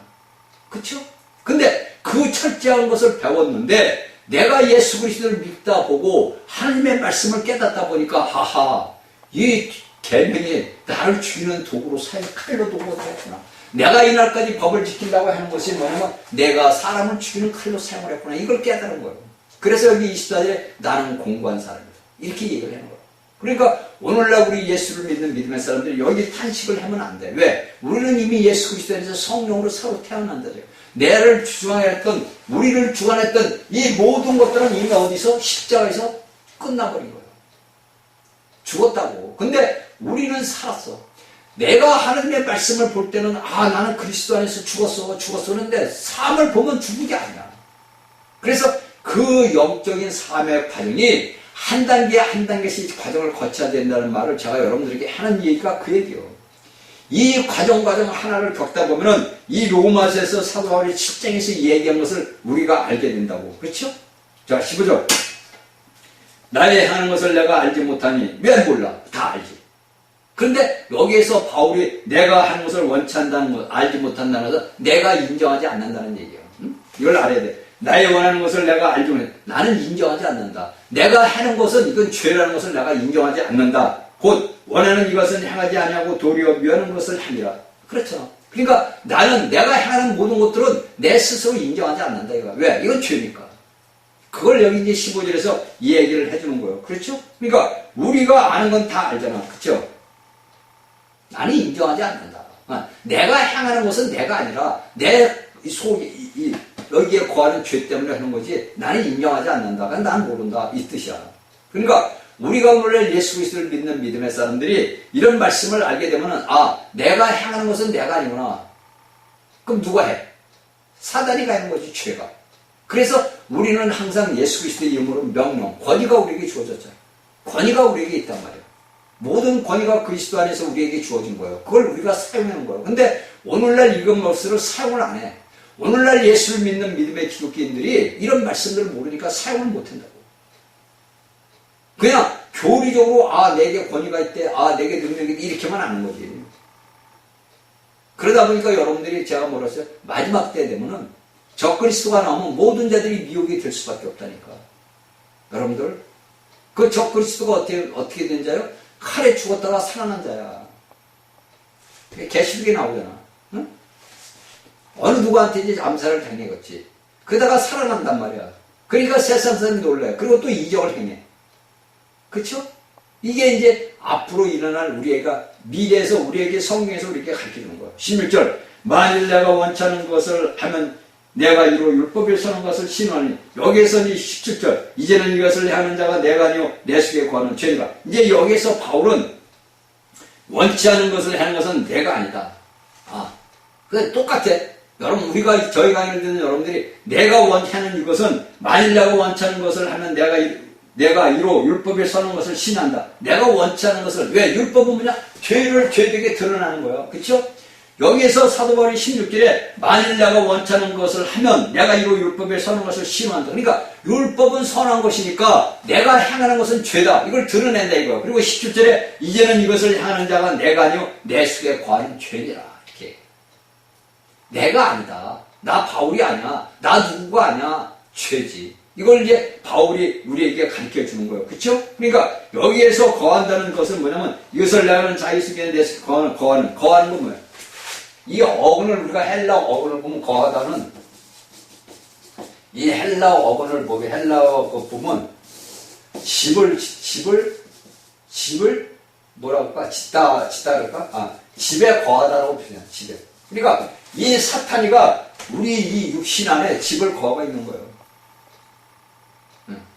S1: 그쵸? 근데 그 철저한 것을 배웠는데 내가 예수 그리스도를 믿다 보고 하나님의 말씀을 깨닫다 보니까 이 계명이 나를 죽이는 도구로 칼로 도구가 되었구나. 내가 이날까지 법을 지킨다고 하는 것이 뭐냐면 내가 사람을 죽이는 칼로 사용을 했구나. 이걸 깨달은 거예요. 그래서 여기 24절에 나는 공부한 사람이다. 이렇게 얘기를 하는 거예요. 그러니까 오늘날 우리 예수를 믿는 믿음의 사람들이 여기 탄식을 하면 안 돼. 왜? 우리는 이미 예수 그리스도에서 성령으로 새로 태어난다죠. 우리를 주관했던 이 모든 것들은 이미 어디서? 십자가에서 끝나버린 거예요. 죽었다고. 근데 우리는 살았어. 내가 하나님의 말씀을 볼 때는 나는 그리스도 안에서 죽었었는데 삶을 보면 죽은 게 아니야. 그래서 그 영적인 삶의 과정이 한 단계 한 단계씩 과정을 거쳐야 된다는 말을 제가 여러분들에게 하는 얘기가 그 얘기예요. 이 과정 하나를 겪다 보면은 이 로마서에서 사도 바울이 7장에서 얘기한 것을 우리가 알게 된다고. 그렇죠? 자, 15절. 나의 하는 것을 내가 알지 못하니 왜 몰라? 다 알지. 그런데 여기에서 바울이 내가 하는 것을 원치 않다는 것, 알지 못한다는 것은 내가 인정하지 않는다는 얘기예요. 이걸 알아야 돼. 나의 원하는 것을 내가 알지 못해. 나는 인정하지 않는다. 내가 하는 것은 이건 죄라는 것을 내가 인정하지 않는다. 곧 원하는 이것은 행하지 아니하고 도리어 미워하는 것을 하니라. 그렇죠. 그러니까 나는 내가 행하는 모든 것들은 내 스스로 인정하지 않는다. 이거. 왜? 이건 죄니까. 그걸 여기 이제 15절에서 이 얘기를 해주는 거예요. 그렇죠? 그러니까 우리가 아는 건 다 알잖아. 그렇죠? 나는 인정하지 않는다. 내가 향하는 것은 내가 아니라 내 속에 여기에 거하는 죄 때문에 하는 거지 나는 인정하지 않는다. 난 모른다. 이 뜻이야. 그러니까 우리가 원래 예수 그리스도를 믿는 믿음의 사람들이 이런 말씀을 알게 되면은 내가 향하는 것은 내가 아니구나. 그럼 누가 해? 사단이 가는 거지, 죄가. 그래서 우리는 항상 예수 그리스도의 이름으로 명령, 권위가 우리에게 주어졌잖아요. 권위가 우리에게 있단 말이에요. 모든 권위가 그리스도 안에서 우리에게 주어진 거예요. 그걸 우리가 사용하는 거예요. 근데 오늘날 이것 것을 사용을 안 해. 오늘날 예수를 믿는 믿음의 기독교인들이 이런 말씀들을 모르니까 사용을 못 한다고. 그냥 교리적으로 내게 권위가 있대, 내게 능력이 있대 이렇게만 아는 거지. 그러다 보니까 여러분들이 제가 뭐라 했어요? 마지막 때 되면은 적그리스도가 나오면 모든 자들이 미혹이 될 수밖에 없다니까. 여러분들 그 적그리스도가 어떻게 된 자요? 칼에 죽었다가 살아난 자야. 계시록에 나오잖아. 응? 어느 누구한테 이제 암살을 당했겠지. 그러다가 살아난단 말이야. 그러니까 세상 사람이 놀라요. 그리고 또 이적을 행해. 그쵸? 이게 이제 앞으로 일어날 우리가 미래에서 우리에게 성경에서 우리에게 가르쳐주는 거예요. 16절. 만일 내가 원치 않는 것을 하면 내가 이로 율법에 서는 것을 신호하니. 여기에서 이 17절. 이제는 이것을 하는 자가 내가 아니요 내 속에 거하는 죄니라. 이제 여기서 바울은 원치 않은 것을 하는 것은 내가 아니다. 그게 똑같아. 여러분 저희 강의를 듣는 여러분들이 내가 원치 않는 이것은 만일 내가 원치 않는 것을 하면 내가 이로 율법에 서는 것을 신한다. 내가 원치 않는 것을. 왜? 율법은 뭐냐? 죄되게 드러나는 거예요. 그렇죠? 여기에서 사도 바울이 16절에 만일 내가 원치 않는 것을 하면 내가 이로 율법에 서는 것을 신한다. 그러니까 율법은 선한 것이니까 내가 행하는 것은 죄다. 이걸 드러낸다 이거예요. 그리고 17절에 이제는 이것을 행하는 자가 내가 아니요 내 속에 거하는 죄니라. 이렇게. 내가 아니다. 나 바울이 아니야. 나 누구가 아니야. 죄지. 이걸 이제 바울이 우리에게 가르쳐 주는 거예요. 그쵸? 그러니까 여기에서 거한다는 것은 뭐냐면 이것을 내가는 자기 속에 내 속에 거하는 건 뭐예요? 이 어근을 우리가 헬라어 어근을 보면 거하다는 이 헬라어 어근을 보면 헬라어 보면 집을 뭐라고 할까? 짓다 그럴까? 집에 거하다라고 표현해요. 집에. 그러니까 이 사탄이가 우리 이 육신 안에 집을 거하고 있는 거예요.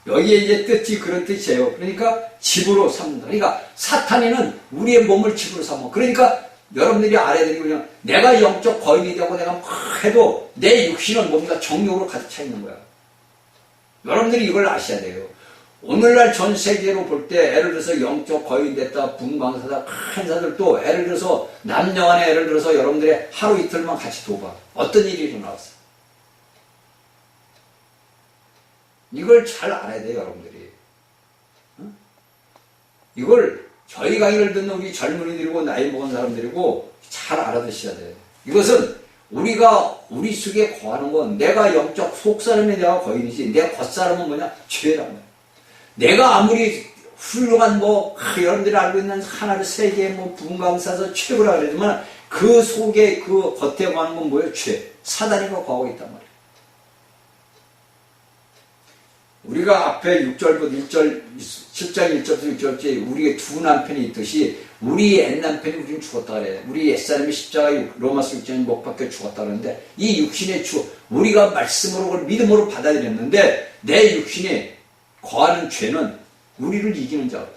S1: 여기에 이제 뜻이 그런 뜻이에요. 그러니까 집으로 삼는다. 그러니까 사탄이는 우리의 몸을 집으로 삼어. 그러니까 여러분들이 알아야 되는 게 그냥 내가 영적 거인이 되고 내가 막 해도 내 육신은 뭔가 정욕으로 가득 차 있는 거야. 여러분들이 이걸 아셔야 돼요. 오늘날 전 세계로 볼 때 예를 들어서 영적 거인 됐다, 분광사다, 큰 사들도 예를 들어서 남녀 간에 예를 들어서 여러분들의 하루 이틀만 같이 둬봐. 어떤 일이 일어났어? 이걸 잘 알아야 돼요, 여러분들이. 응? 이걸 저희 강의를 듣는 우리 젊은이들이고 나이 먹은 사람들이고 잘 알아두셔야 돼요. 이것은 우리가 우리 속에 거하는 건 내가 영적 속사람이 내가 거인이지 내 겉사람은 뭐냐? 죄란 말이야. 내가 아무리 훌륭한 여러분들이 알고 있는 하나의 세계의 분광사에서 최고라 그러지만 그 속에 그 겉에 거하는 건 뭐예요? 죄. 사단이 거하고 있단 말이에요. 우리가 앞에 6절부터 1절, 7장 1절부터 6절째 우리의 두 남편이 있듯이 우리 옛 남편이 우리는 죽었다 그래. 우리 옛사람이 십자가에 로마서 6장에 못 박혀 죽었다 그러는데 이 육신의 우리가 말씀으로 그걸 믿음으로 받아들였는데 내 육신에 거하는 죄는 우리를 이기는 자다.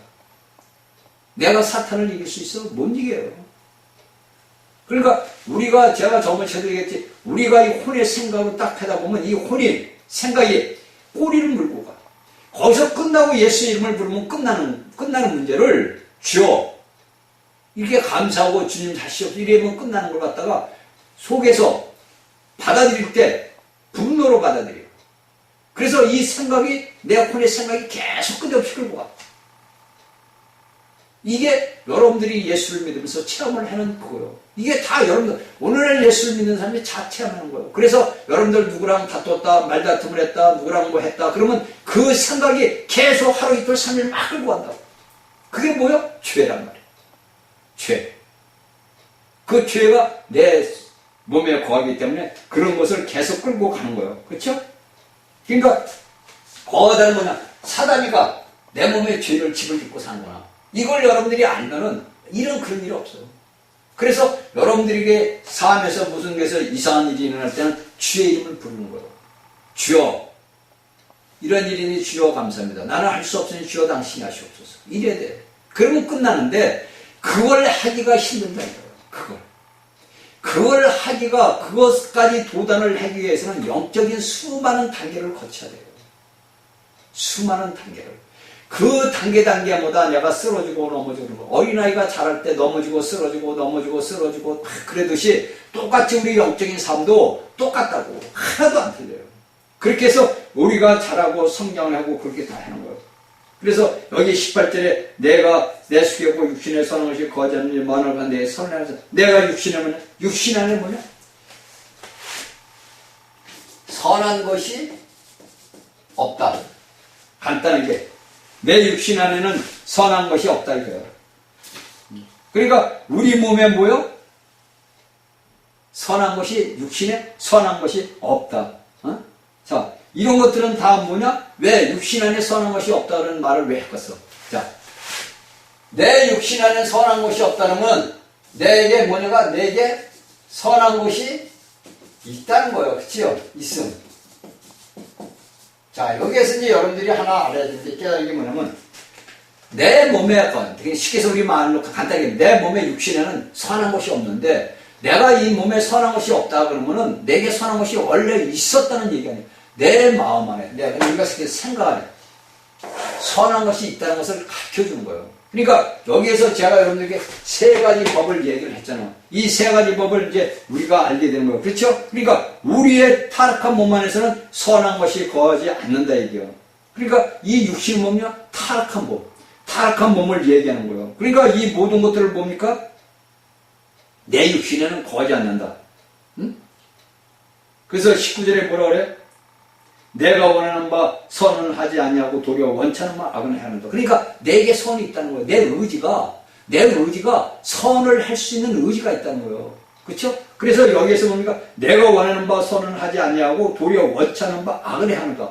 S1: 내가 사탄을 이길 수 있어? 못 이겨요. 그러니까 우리가 제가 저번에 얘기했지 우리가 이 혼의 생각을 딱 하다 보면 이 혼이 생각이 꼬리를 물고 가. 거기서 끝나고 예수 이름을 부르면 끝나는 문제를 주여 이렇게 감사하고 주님 다시 없어 이러면 끝나는 걸 갖다가 속에서 받아들일 때 분노로 받아들여요. 그래서 이 생각이 내 혼의 생각이 계속 끝없이 끌고 가. 이게 여러분들이 예수를 믿으면서 체험을 하는 거예요. 이게 다 여러분들 오늘날 예수를 믿는 사람이 다 체험하는 거예요. 그래서 여러분들 누구랑 다퉜다 말다툼을 했다 누구랑 뭐 했다 그러면 그 생각이 계속 하루 이틀 3일 막 끌고 간다고. 그게 뭐야? 죄란 말이에요. 죄. 그 죄가 내 몸에 거하기 때문에 그런 것을 계속 끌고 가는 거예요. 그렇죠? 그러니까 거하다는 뭐냐? 사단이가 내 몸에 죄를 집을 짓고 사는 거나 이걸 여러분들이 알면은 그런 일이 없어요. 그래서 여러분들에게 삶에서 무슨 데서 이상한 일이 일어날 때는 주의 이름을 부르는 거예요. 주여 이런 일이니 주여 감사합니다. 나는 할 수 없으니 주여 당신이 하시옵소서. 이래야 돼요. 그러면 끝나는데 그걸 하기가 힘들다 이거예요. 그걸 하기가 그것까지 도단을 하기 위해서는 영적인 수많은 단계를 거쳐야 돼요. 수많은 단계를. 그 단계마다 내가 쓰러지고 넘어지고 어린아이가 자랄 때 넘어지고 쓰러지고 그러듯이 똑같이 우리 영적인 삶도 똑같다고 하나도 안 틀려요. 그렇게 해서 우리가 자라고 성장을 하고 그렇게 다 하는 거예요. 그래서 여기 18절에 내가 내 수개고 육신에 선한 것이 거하지 않는 일 많으니까 내 선을 하면서 내가 육신 안에 뭐냐? 선한 것이 없다. 간단하게 내 육신 안에는 선한 것이 없다 이거예요. 그러니까 우리 몸에 뭐요? 선한 것이 육신에 선한 것이 없다. 자, 이런 것들은 다 뭐냐? 왜 육신 안에 선한 것이 없다는 말을 왜 했겠어? 자, 내 육신 안에 선한 것이 없다는 건 내게 뭐냐가 내게 선한 것이 있다는 거예요. 그치요? 있음. 자, 여기에서 이제 여러분들이 하나 알아야 될 게 깨달은 게 뭐냐면 내 몸에 되게 쉽게 해서 우리 말로 간단하게 내 몸의 육신에는 선한 것이 없는데 내가 이 몸에 선한 것이 없다 그러면은 내게 선한 것이 원래 있었다는 얘기 아니에요. 내 마음 안에 내가 우리가 생각 안에 선한 것이 있다는 것을 가르쳐주는 거예요. 그러니까 여기에서 제가 여러분들에게 세 가지 법을 얘기를 했잖아요. 이 세 가지 법을 이제 우리가 알게 되는 거예요. 그렇죠? 그러니까 우리의 타락한 몸 안에서는 선한 것이 거하지 않는다 얘기예요. 그러니까 이 육신 몸이요 타락한 몸을 얘기하는 거예요. 그러니까 이 모든 것들을 뭡니까? 내 육신에는 거하지 않는다. 응? 그래서 19절에 뭐라 그래? 내가 원하는 바 선은 하지 아니하고 도리어 원찮은 바 악은 해야 한다. 그러니까 내게 선이 있다는 거예요. 내 의지가 선을 할 수 있는 의지가 있다는 거예요. 그렇죠? 그래서 여기에서 뭡니까? 내가 원하는 바 선은 하지 아니하고 도리어 원찮은 바 악을 해야 한다.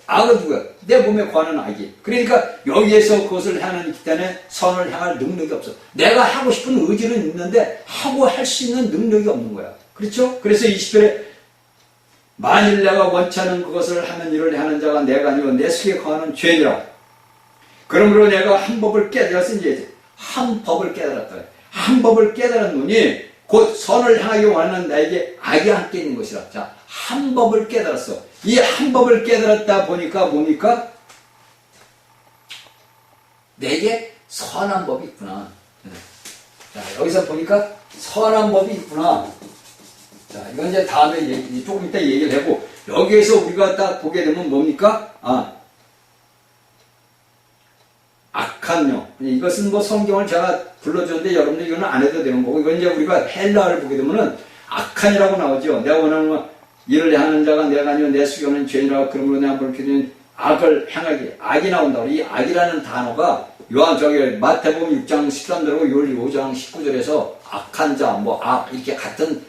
S1: 악은 누구야? 내 몸에 관한 악이. 그러니까 여기에서 그것을 하는 기단에 선을 향할 능력이 없어. 내가 하고 싶은 의지는 있는데 하고 할 수 있는 능력이 없는 거야. 그렇죠? 그래서 20절에 만일 내가 원치 않은 그것을 하는 일을 하는 자가 내가 아니고 내 속에 거하는 죄니라. 그러므로 내가 한 법을 깨달았으니 이제 한 법을 깨달았다. 한 법을 깨달았노니 곧 선을 향하기 원하는 나에게 악이 함께 있는 것이라. 자, 한 법을 깨달았어. 이 한 법을 깨달았다 보니까 뭡니까? 내게 선한 법이 있구나. 자, 여기서 보니까 선한 법이 있구나. 자, 이건 이제 다음에 조금 이따 얘기를 하고, 여기에서 우리가 딱 보게 되면 뭡니까? 악한 영. 이것은 뭐 성경을 제가 불러줬는데 여러분들 이거는 안 해도 되는 거고, 이건 이제 우리가 헬라어를 보게 되면은 악한이라고 나오죠. 내가 원하는 일을 하는 자가 내가 아니면 내 수경은 죄인이라. 그러므로 내가 볼때는 악을 행하기. 악이 나온다고. 이 악이라는 단어가 마태복음 6장 13절하고 5장 19절에서 악한 자, 이렇게 같은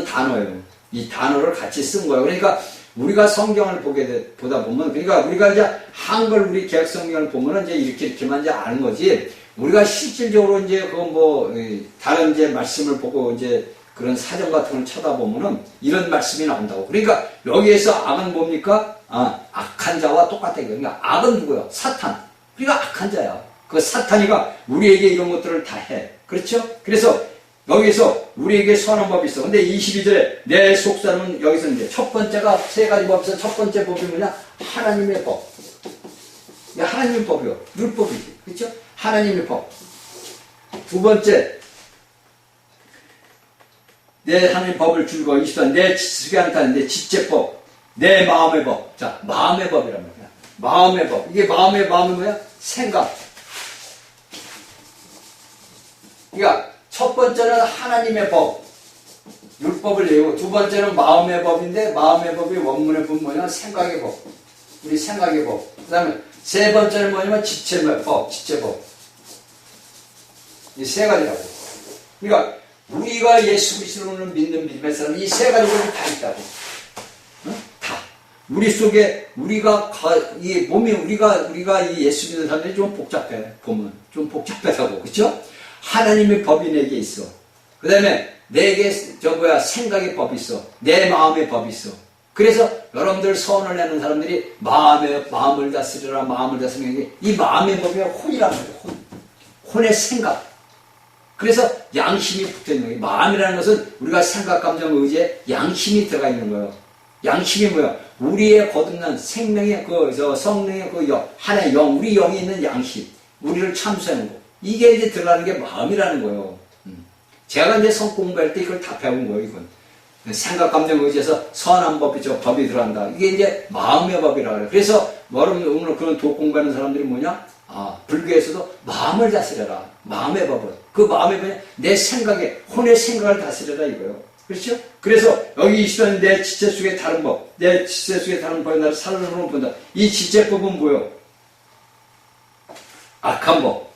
S1: 단어예요. 이 단어를 같이 쓴 거예요. 그러니까 우리가 성경을 보다 보면, 그러니까 우리가 이제 한글 우리 개혁 성경을 보면은 이제 이렇게만 이제 아는 거지, 우리가 실질적으로 이제 다른 이제 말씀을 보고 이제 그런 사전 같은 걸 쳐다보면은 이런 말씀이 나온다고. 그러니까 여기에서 악은 뭡니까? 악한 자와 똑같다. 그러니까 악은 누구야? 사탄. 그러니까 악한 자야. 그 사탄이가 우리에게 이런 것들을 다 해. 그렇죠? 그래서 여기서 우리에게 선한 법이 있어. 근데 22절에 내 속사람은 여기서 이제 첫 번째가 세 가지 법에서 첫 번째 법이 뭐냐? 하나님의 법. 하나님의 법이요. 율법이지. 그렇죠? 하나님의 법. 두 번째, 내 하나님의 법을 줄고 24, 내 지식에 한타는 내 지체법, 내 마음의 법. 자, 마음의 법이란 말이야. 마음의 법. 이게 마음이 뭐야? 생각. 그러니까 첫 번째는 하나님의 법, 율법을 내고, 두 번째는 마음의 법인데, 마음의 법이 원문의 법 뭐냐면 생각의 법. 우리 생각의 법. 그 다음에 세 번째는 뭐냐면 지체법. 이 세 가지라고. 그러니까 우리가 예수 그리스도를 믿는 믿음의 사람은 이 세 가지 법이 다 있다고. 다. 우리 속에 이 몸이 우리가 이 예수 믿는 사람들이 좀 복잡해. 보면 좀 복잡하다고. 그렇죠? 하나님의 법이 내게 있어. 그 다음에 내게 생각의 법이 있어. 내 마음의 법이 있어. 그래서 여러분들 선을 내는 사람들이 마음을 다스리라, 마음을 다스리는 이 마음의 법이 혼이란 말이에요. 혼의 생각. 그래서 양심이 붙어 있는 거예요. 마음이라는 것은 우리가 생각, 감정, 의지에 양심이 들어가 있는 거예요. 양심이 뭐야? 우리의 거듭난 생명의 성령의 하나의 영, 우리 영이 있는 양심. 우리를 참수하는 거. 이게 이제 들어가는 게 마음이라는 거예요. 제가 이제 성 공부할 때 이걸 다 배운 거예요, 이건. 생각, 감정, 의지에서 선한 법이 들어간다. 이게 이제 마음의 법이라고 해요. 그래서, 여러분, 오늘 그런 독 공부하는 사람들이 뭐냐? 불교에서도 마음을 다스려라. 마음의 법을. 그 마음의 법이 내 생각에, 혼의 생각을 다스려라 이거예요. 그렇죠? 그래서, 여기 있으면 내 지체 속에 다른 법, 내 지체 속에 다른 법이 나를 사랑으로 본다. 이 지체법은 뭐예요? 악한 법.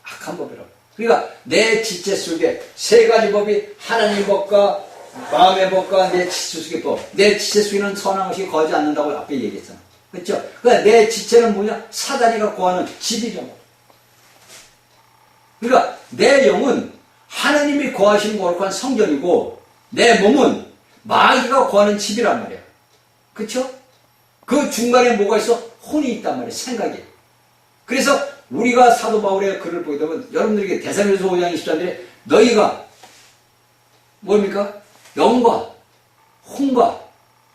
S1: 악한 법이라고. 그러니까 내 지체 속에 세 가지 법이 하나님 법과 마음의 법과 내 지체 속의 법. 내 지체 속에는 선한 것이 거하지 않는다고 앞에 얘기했잖아. 그렇죠? 그러니까 내 지체는 뭐냐? 사단이가 거하는 집이죠. 그러니까 내 영은 하나님이 거하시는 거룩한 성전이고 내 몸은 마귀가 거하는 집이란 말이야. 그렇죠? 그 중간에 뭐가 있어? 혼이 있단 말이야. 생각이. 그래서 우리가 사도 바울의 글을 보게 되면 여러분들에게 데살로니가서 5장 23절에 너희가 뭡니까? 영과 혼과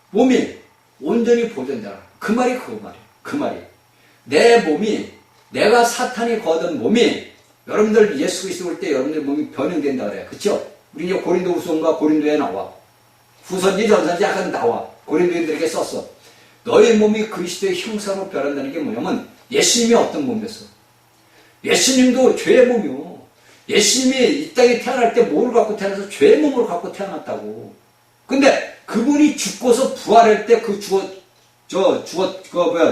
S1: 몸이 온전히 보존되라. 그 말이 그 말이에요. 그 말이. 내 몸이 내가 사탄이 거둔 몸이 여러분들 예수 그리스도 올 때 여러분들 몸이 변형된다 그래요. 그렇죠? 우리 이제 고린도후서인가 고린도에 나와. 후선지 전선지 약간 나와. 고린도인들에게 썼어. 너의 몸이 그리스도의 형상으로 변한다는 게 뭐냐면 예수님이 어떤 몸이었어? 예수님도 죄의 몸이요. 예수님이 이 땅에 태어날 때 뭐를 갖고 태어나서 죄의 몸을 갖고 태어났다고. 근데 그분이 죽고서 부활할 때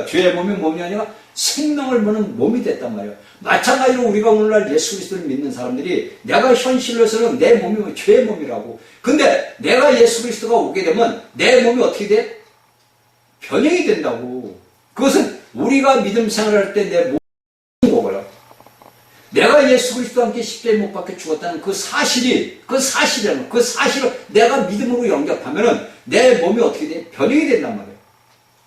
S1: 죄의 몸이 몸이 아니라 생명을 보는 몸이 됐단 말이에요. 마찬가지로 우리가 오늘날 예수 그리스도를 믿는 사람들이 내가 현실로서는 내 몸이 죄의 몸이라고. 근데 내가 예수 그리스도가 오게 되면 내 몸이 어떻게 돼? 변형이 된다고. 그것은 우리가 믿음 생활할 때 내 몸이 거고요. 내가 예수 그리스도와 함께 십자가에 못 박혀 죽었다는 그 사실을 내가 믿음으로 영접하면은 내 몸이 어떻게 돼? 변형이 된단 말이에요.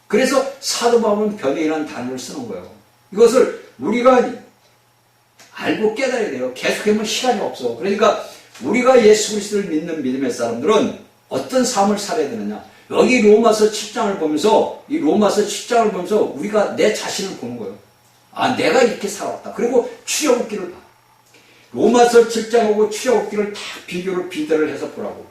S1: 그래서 사도 바울은 변형이라는 단어를 쓰는 거예요. 이것을 우리가 알고 깨달아야 돼요. 계속하면 시간이 없어. 그러니까 우리가 예수 그리스도를 믿는 믿음의 사람들은 어떤 삶을 살아야 되느냐. 여기 로마서 7장을 보면서 우리가 내 자신을 보는 거예요. 아, 내가 이렇게 살아왔다. 그리고 출애굽기를 봐. 로마서 7장하고 출애굽기를 다 비교를 해서 보라고.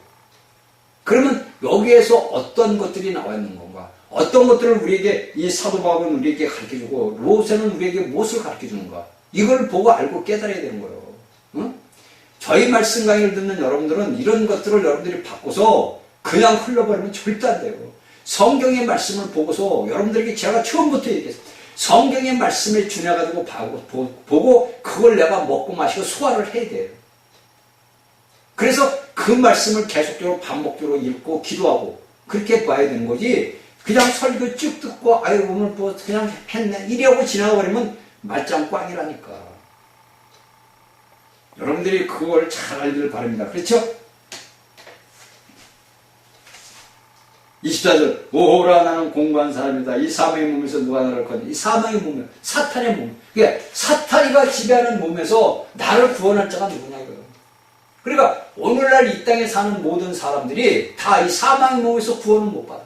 S1: 그러면 여기에서 어떤 것들이 나와 있는 건가? 어떤 것들을 우리에게 이 사도 바울은 우리에게 가르쳐주고 로세는 우리에게 무엇을 가르쳐주는가? 이걸 보고 알고 깨달아야 되는 거예요. 응? 저희 말씀 강의를 듣는 여러분들은 이런 것들을 여러분들이 바꿔서 그냥 흘러버리면 절대 안 돼요. 성경의 말씀을 보고서 여러분들에게 제가 처음부터 얘기했어요. 성경의 말씀에 준해가지고 보고 그걸 내가 먹고 마시고 소화를 해야 돼요. 그래서 그 말씀을 계속적으로 반복적으로 읽고 기도하고 그렇게 봐야 되는 거지. 그냥 설교 쭉 듣고 아유 오늘 뭐 그냥 했네 이래하고 지나가버리면 말짱 꽝이라니까. 여러분들이 그걸 잘 알기를 바랍니다. 그렇죠? 24절 오호라 나는 공부한 사람이다. 이 사망의 몸에서 누가 나를 건져. 이 사망의 몸에 사탄의 몸. 그러니까 사탄이가 지배하는 몸에서 나를 구원할 자가 누구냐 이거예요. 그러니까 오늘날 이 땅에 사는 모든 사람들이 다 이 사망의 몸에서 구원을 못 받아.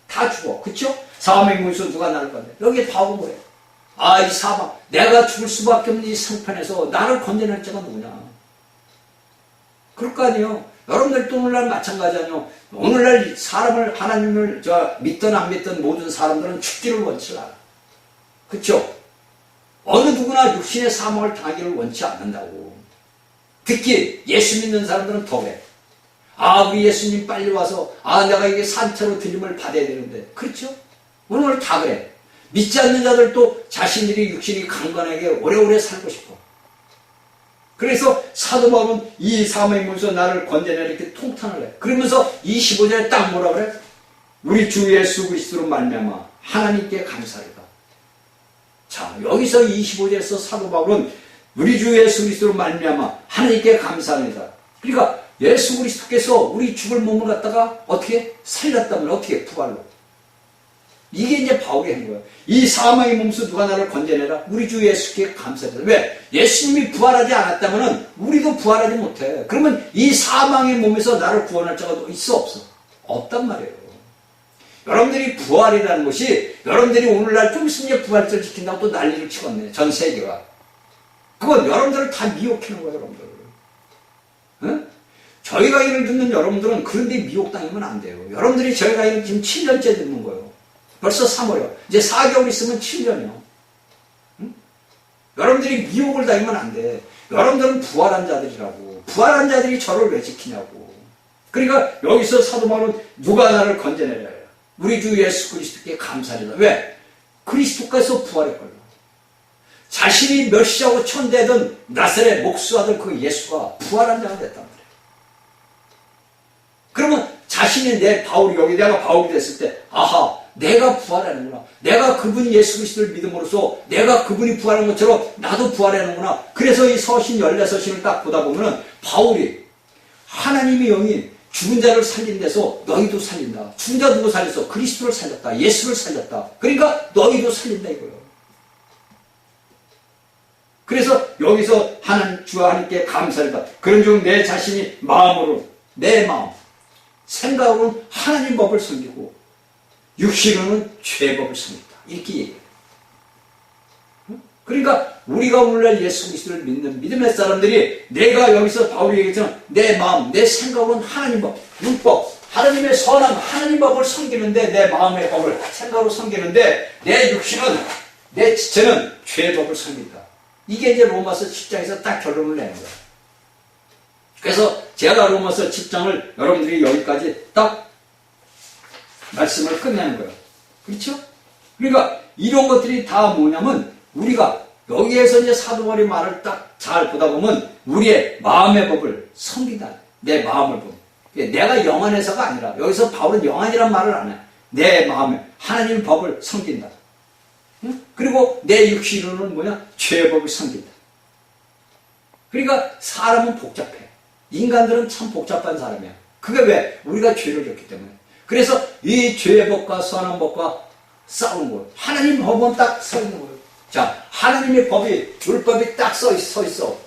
S1: 다 죽어. 그쵸? 사망의 몸에서 누가 나를 건져. 여기에 다 온 거예요. 아, 이 사망. 내가 죽을 수밖에 없는 이 상편에서 나를 건져낼 자가 누구냐. 그럴 거 아니에요. 여러분들도 오늘날 마찬가지 아니에요. 오늘날 사람을, 하나님을 믿든 안 믿든 모든 사람들은 죽기를 원치 않아. 그쵸? 어느 누구나 육신의 사망을 당하기를 원치 않는다고. 특히 예수 믿는 사람들은 더 그래. 아, 우리 예수님 빨리 와서, 아, 내가 이게 산채로 들림을 받아야 되는데. 그렇죠? 오늘 다 그래. 믿지 않는 자들도 자신들이 육신이 강건하게 오래오래 살고 싶어. 그래서 사도 바울은 이 사망의 몸에서 나를 건져내 이렇게 통탄을 해. 그러면서 25절에 딱 뭐라 그래? 우리 주 예수 그리스도로 말미암아 하나님께 감사하리다. 자, 여기서 25절에서 사도 바울은 우리 주 예수 그리스도로 말미암아 하나님께 감사합니다. 그러니까 예수 그리스도께서 우리 죽을 몸을 갖다가 어떻게 살렸다면 어떻게 부활로. 이게 이제 바울이 한 거예요. 이 사망의 몸에서 누가 나를 건져내라? 우리 주 예수께 감사합니다. 왜? 예수님이 부활하지 않았다면 우리도 부활하지 못해. 그러면 이 사망의 몸에서 나를 구원할 자가 있어 없어? 없단 말이에요. 여러분들이 부활이라는 것이 여러분들이 오늘날 좀 있으면 이제 부활절 지킨다고 또 난리를 치겠네. 전 세계가. 그건 여러분들을 다 미혹하는 거예요. 여러분들. 응? 저희 강의를 듣는 여러분들은 그런데 미혹당하면 안 돼요. 여러분들이 저희 강의를 지금 7년째 듣는 거예요. 벌써 3월이요. 이제 4개월 있으면 7년이요. 응? 여러분들이 미혹을 당하면 안 돼. 여러분들은 부활한 자들이라고. 부활한 자들이 저를 왜 지키냐고. 그러니까 여기서 사도 바울은 누가 나를 건져내려. 우리 주 예수 그리스도께 감사하리라. 왜? 그리스도께서 부활했거든요. 자신이 멸시하고 천대하던 나사렛 목수아들 그 예수가 부활한 자가 됐단 말이에요. 그러면 자신이 내 바울이 여기 내가 바울이 됐을 때 아하 내가 부활하는구나. 내가 그분 예수 그리스도를 믿음으로써 내가 그분이 부활한 것처럼 나도 부활하는구나. 그래서 이 서신 14서신을 딱 보다 보면은 바울이 하나님의 영이 죽은 자를 살린 데서 너희도 살린다. 죽은 자 누구 살렸어? 그리스도를 살렸다. 예수를 살렸다. 그러니까 너희도 살린다 이거예요. 그래서 여기서 하나님 주와 하나님께 감사하다. 그런즉 내 자신이 마음으로 내 마음 생각으로는 하나님 법을 섬기고 육신으로는 죄법을 섬긴다. 이렇게 얘기해요. 그러니까 우리가 오늘날 예수 그리스도를 믿는 믿음의 사람들이 내가 여기서 바울이 얘기했지만 내 마음, 내 생각으로는 하나님 법, 율법, 하나님의 선한 하나님 법을 섬기는데 내 마음의 법을 생각으로 섬기는데 내 육신은 내 지체는 죄법을 섬긴다. 이게 이제 로마서 10장에서 딱 결론을 내는 거예요. 그래서 제가 로마서 10장을 여러분들이 여기까지 딱 말씀을 끝내는 거예요. 그렇죠? 그러니까 이런 것들이 다 뭐냐면 우리가 여기에서 이제 사도 바울의 말을 딱 잘 보다 보면 우리의 마음의 법을 섬기다. 내 마음을 보면. 내가 영안에서가 아니라 여기서 바울은 영안이란 말을 안 해. 내 마음에 하나님 법을 섬긴다. 응? 그리고 내 육신으로는 뭐냐? 죄의 법을 섬긴다. 그러니까 사람은 복잡해. 인간들은 참 복잡한 사람이야. 그게 왜? 우리가 죄를 졌기 때문에. 그래서 이 죄의 법과 선한 법과 싸우는 거예요. 하나님 법은 딱 서 있는 거예요. 자, 하나님의 법이, 율법이 딱 서 있어.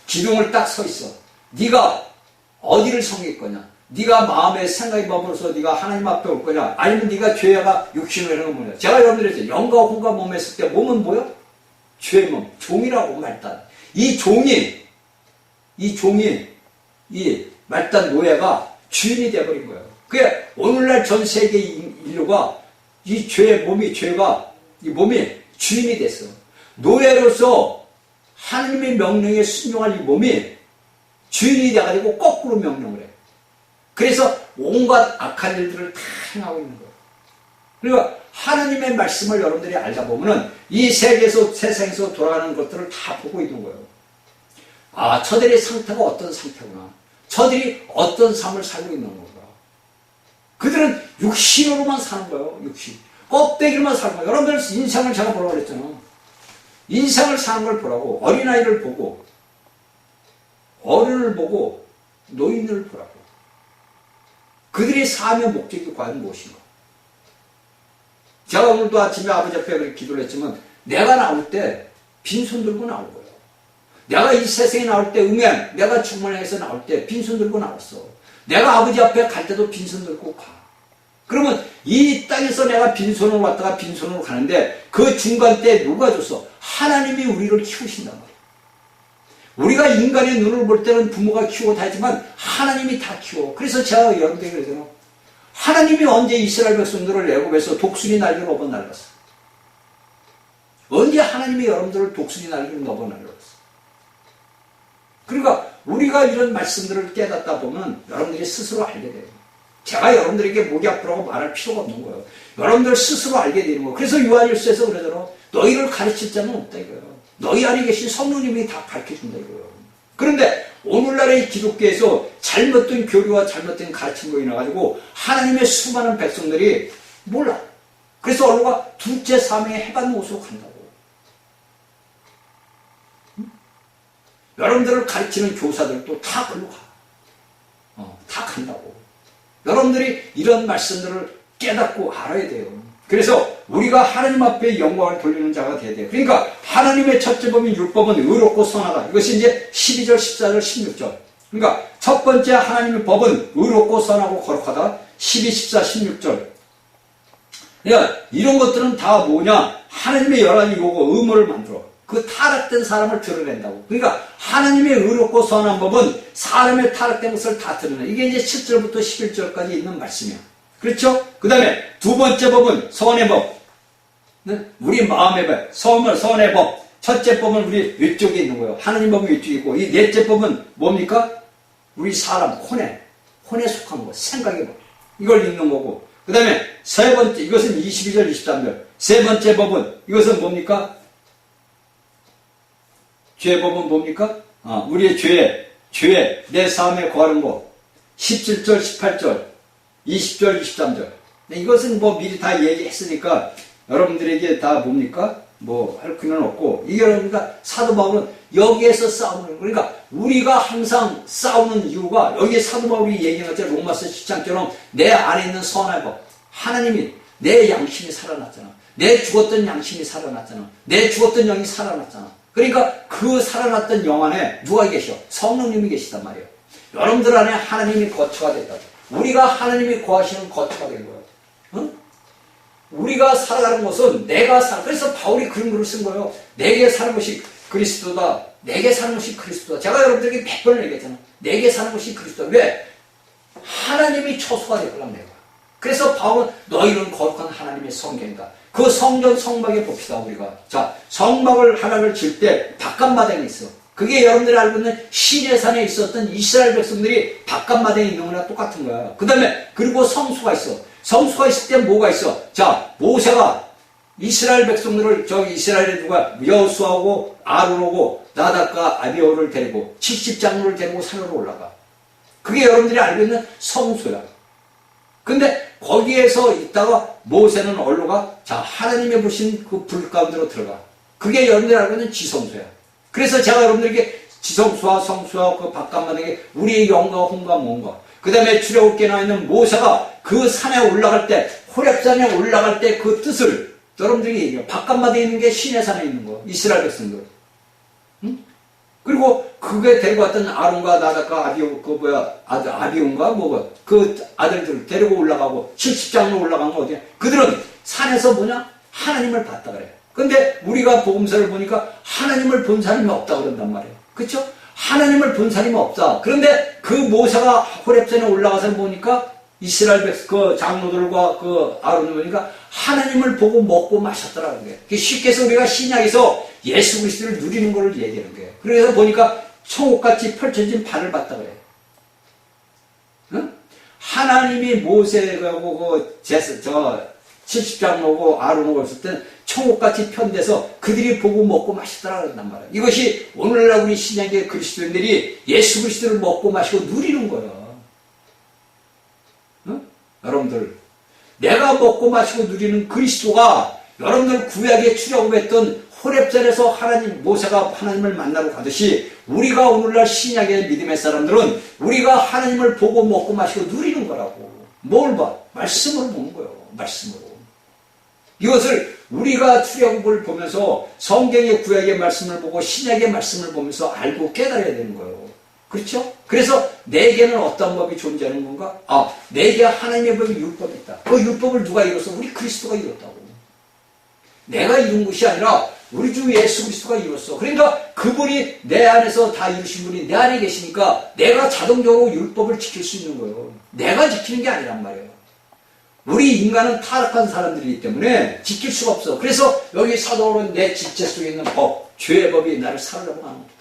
S1: 기둥을 딱 서 있어. 네가 어디를 섬길 거냐? 네가 마음의 생각이 머물러서 네가 하나님 앞에 올 거냐? 아니면 네가 죄가 육신으로 하는 건 뭐냐? 제가 여러분들한테 영과 혼과 몸에 있을 때 몸은 뭐야? 죄의 몸, 종이라고 말단. 이 말단 노예가 주인이 되어버린 거예요. 그게 오늘날 전 세계 인류가 이 죄의 몸이, 이 몸이 주인이 됐어. 노예로서 하나님의 명령에 순종할 이 몸이 주인이 돼가지고 거꾸로 명령을 해. 그래서 온갖 악한 일들을 다 행하고 있는 거예요. 그러니까 하나님의 말씀을 여러분들이 알다 보면은 이 세상에서 돌아가는 것들을 다 보고 있는 거예요. 아, 저들의 상태가 어떤 상태구나. 저들이 어떤 삶을 살고 있는 건가. 그들은 육신으로만 사는 거예요. 육신. 껍데기로만 사는 거예요. 여러분들 인생을 제가 보라고 그랬잖아. 인생을 사는 걸 보라고. 어린아이를 보고, 어른을 보고, 노인을 보라고. 그들의 삶의 목적이 과연 무엇인가. 제가 오늘도 아침에 아버지 앞에 기도를 했지만 내가 나올 때 빈손 들고 나올 거예요. 내가 이 세상에 나올 때 응행, 내가 충만해서 나올 때 빈손 들고 나왔어. 내가 아버지 앞에 갈 때도 빈손 들고 가. 그러면 이 땅에서 내가 빈손으로 왔다가 빈손으로 가는데 그 중간 때 누가 줬어? 하나님이 우리를 키우신단 말이야. 우리가 인간의 눈을 볼 때는 부모가 키우고 다 했지만 하나님이 다 키워. 그래서 제가 여러분들에게 그러잖아요. 하나님이 언제 이스라엘 백성들을 애굽에서 독수리 날개로 업어 날렸어? 언제 하나님이 여러분들을 독수리 날개로 업어 날렸어? 그러니까 우리가 이런 말씀들을 깨닫다 보면 여러분들이 스스로 알게 돼요. 제가 여러분들에게 목이 아프라고 말할 필요가 없는 거예요. 여러분들 스스로 알게 되는 거예요. 그래서 요한일서에서 그러잖아. 너희를 가르칠 자는 없다 이거예요. 너희 안에 계신 성령님이 다 가르쳐준다 이거예요. 그런데 오늘날의 기독교에서 잘못된 교류와 잘못된 가르침으로 인해가지고 하나님의 수많은 백성들이 몰라. 그래서 얼루가 둘째 사명의 해받는 곳으로 간다고. 응? 여러분들을 가르치는 교사들도 다 걸로 가. 다 간다고. 여러분들이 이런 말씀들을 깨닫고 알아야 돼요. 그래서 우리가 하나님 앞에 영광을 돌리는 자가 돼야 돼요. 그러니까 하나님의 첫째 법인 율법은 의롭고 선하다. 이것이 이제 12절, 14절, 16절. 그러니까 첫 번째 하나님의 법은 의롭고 선하고 거룩하다. 12, 14, 16절. 그러니까 이런 것들은 다 뭐냐? 하나님의 열한 이고고 의무를 만들어. 그 타락된 사람을 드러낸다고. 그러니까 하나님의 의롭고 선한 법은 사람의 타락된 것을 다 드러내. 이게 이제 7절부터 11절까지 있는 말씀이야. 그렇죠? 그 다음에 두 번째 법은 선의 법. 우리 마음의 법. 선의 법. 첫째 법은 우리 위쪽에 있는 거예요. 하나님 법은 위쪽에 있고, 이 넷째 법은 뭡니까? 우리 사람, 혼에 속한 거, 생각의 법. 이걸 읽는 거고. 그 다음에 세 번째, 이것은 22절, 23절. 세 번째 법은, 이것은 뭡니까? 죄의 법은 뭡니까? 우리의 죄에 내 삶에 거하는 거. 17절, 18절, 20절, 23절. 이것은 뭐 미리 다 얘기했으니까 여러분들에게 다 뭡니까? 뭐 할 필요는 없고, 이게 그러니까 사도 바울은 여기에서 싸우는 거예요. 그러니까 우리가 항상 싸우는 이유가 여기에 사도 바울이 얘기한 것처럼 로마서 10장처럼 내 안에 있는 선한 법. 하나님이 내 양심이 살아났잖아. 내 죽었던 양심이 살아났잖아. 내 죽었던 영이 살아났잖아. 그러니까 그 살아났던 영 안에 누가 계셔? 성령님이 계시단 말이에요. 여러분들 안에 하나님이 거처가 됐다. 우리가 하나님이 거하시는 거처가 된 거예요. 응? 우리가 살아가는 것은 그래서 바울이 그런 글을 쓴 거예요. 내게 사는 것이 그리스도다. 내게 사는 것이 그리스도다. 제가 여러분들에게 100번을 얘기했잖아. 내게 사는 것이 그리스도다. 왜? 하나님이 처소가 되려면 내가. 그래서 바울은 너희는 거룩한 하나님의 성전이다. 그 성전 성막에 봅시다 우리가. 자, 성막을 하나를 질 때 바깥마당이 있어. 그게 여러분들이 알고 있는 시내산에 있었던 이스라엘 백성들이 바깥마당에 있는 거나 똑같은 거야. 그 다음에 그리고 성수가 있어. 성수가 있을 때 뭐가 있어? 자, 모세가 이스라엘 백성들을 이스라엘에 누가 여호수아하고 아론하고 나답과 아비후를 데리고 70장로를 데리고 산으로 올라가. 그게 여러분들이 알고 있는 성소야. 근데 거기에서 있다가 모세는 얼로 가? 자, 하나님의 부신 그 불 가운데로 들어가. 그게 여러분들이 알고 있는 지성소야. 그래서 제가 여러분들에게 지성수와 성수와 그 바깥마당에 우리의 영과 홍과 뭔가, 그 다음에 출애굽기에 나와 있는 모세가 그 산에 올라갈 때, 호렙산에 올라갈 때 그 뜻을 여러분들이 얘기해요. 바깥마당에 있는 게 시내 산에 있는 거, 이스라엘 백성들. 응? 그리고 그게 데리고 왔던 아론과 나답과 아비온가 뭐가 그 아들들 데리고 올라가고 70장로 올라간 거 어디야? 그들은 산에서 뭐냐? 하나님을 봤다 그래. 근데 우리가 복음서를 보니까 하나님을 본 사람이 없다 그런단 말이에요. 그렇죠? 하나님을 본 사람이 없다. 그런데 그 모세가 호렙산에 올라가서 보니까 이스라엘 그 장로들과 그 아론을 보니까 하나님을 보고 먹고 마셨더라는 거예요. 쉽게 해서 우리가 신약에서 예수 그리스도를 누리는 것을 얘기하는 거예요. 그래서 보니까 천국같이 펼쳐진 발을 봤다 그래요. 응? 하나님이 모세하고 그 70장로고 아론하고 있을 때는 천국같이 편돼서 그들이 보고 먹고 마시더라 그런단 말이에요. 이것이 오늘날 우리 신약의 그리스도인들이 예수 그리스도를 먹고 마시고 누리는 거예요. 응? 여러분들, 내가 먹고 마시고 누리는 그리스도가 여러분들 구약에 출애굽했던 호렙산에서 모세가 하나님을 만나러 가듯이 우리가 오늘날 신약의 믿음의 사람들은 우리가 하나님을 보고 먹고 마시고 누리는 거라고. 뭘 봐? 말씀을 보는 거예요. 말씀으로. 이것을 우리가 출애굽을 보면서 성경의 구약의 말씀을 보고 신약의 말씀을 보면서 알고 깨달아야 되는 거예요. 그렇죠? 그래서 내게는 어떤 법이 존재하는 건가? 내게 하나님의 법이 율법이 있다. 그 율법을 누가 이뤘어? 우리 그리스도가 이뤘다고. 내가 이룬 것이 아니라 우리 주 예수 그리스도가 이뤘어. 그러니까 그분이 내 안에서 다 이루신 분이 내 안에 계시니까 내가 자동적으로 율법을 지킬 수 있는 거예요. 내가 지키는 게 아니란 말이에요. 우리 인간은 타락한 사람들이기 때문에 지킬 수가 없어. 그래서 여기 사도는 내 지체 속에 있는 법, 죄의 법이 나를 살으려고 하는 겁니다.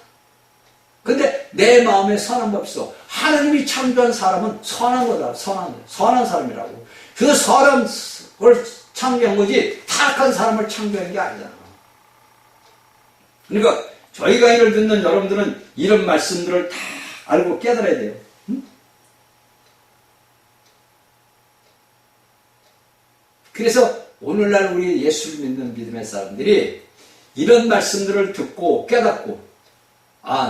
S1: 근데 내 마음에 선한 법이 있어. 하나님이 창조한 사람은 선한 거다. 선한 사람이라고. 그 선한 걸 창조한 거지 타락한 사람을 창조한 게 아니잖아. 그러니까 저희가 이를 듣는 여러분들은 이런 말씀들을 다 알고 깨달아야 돼요. 응? 그래서 오늘날 우리 예수를 믿는 믿음의 사람들이 이런 말씀들을 듣고 깨닫고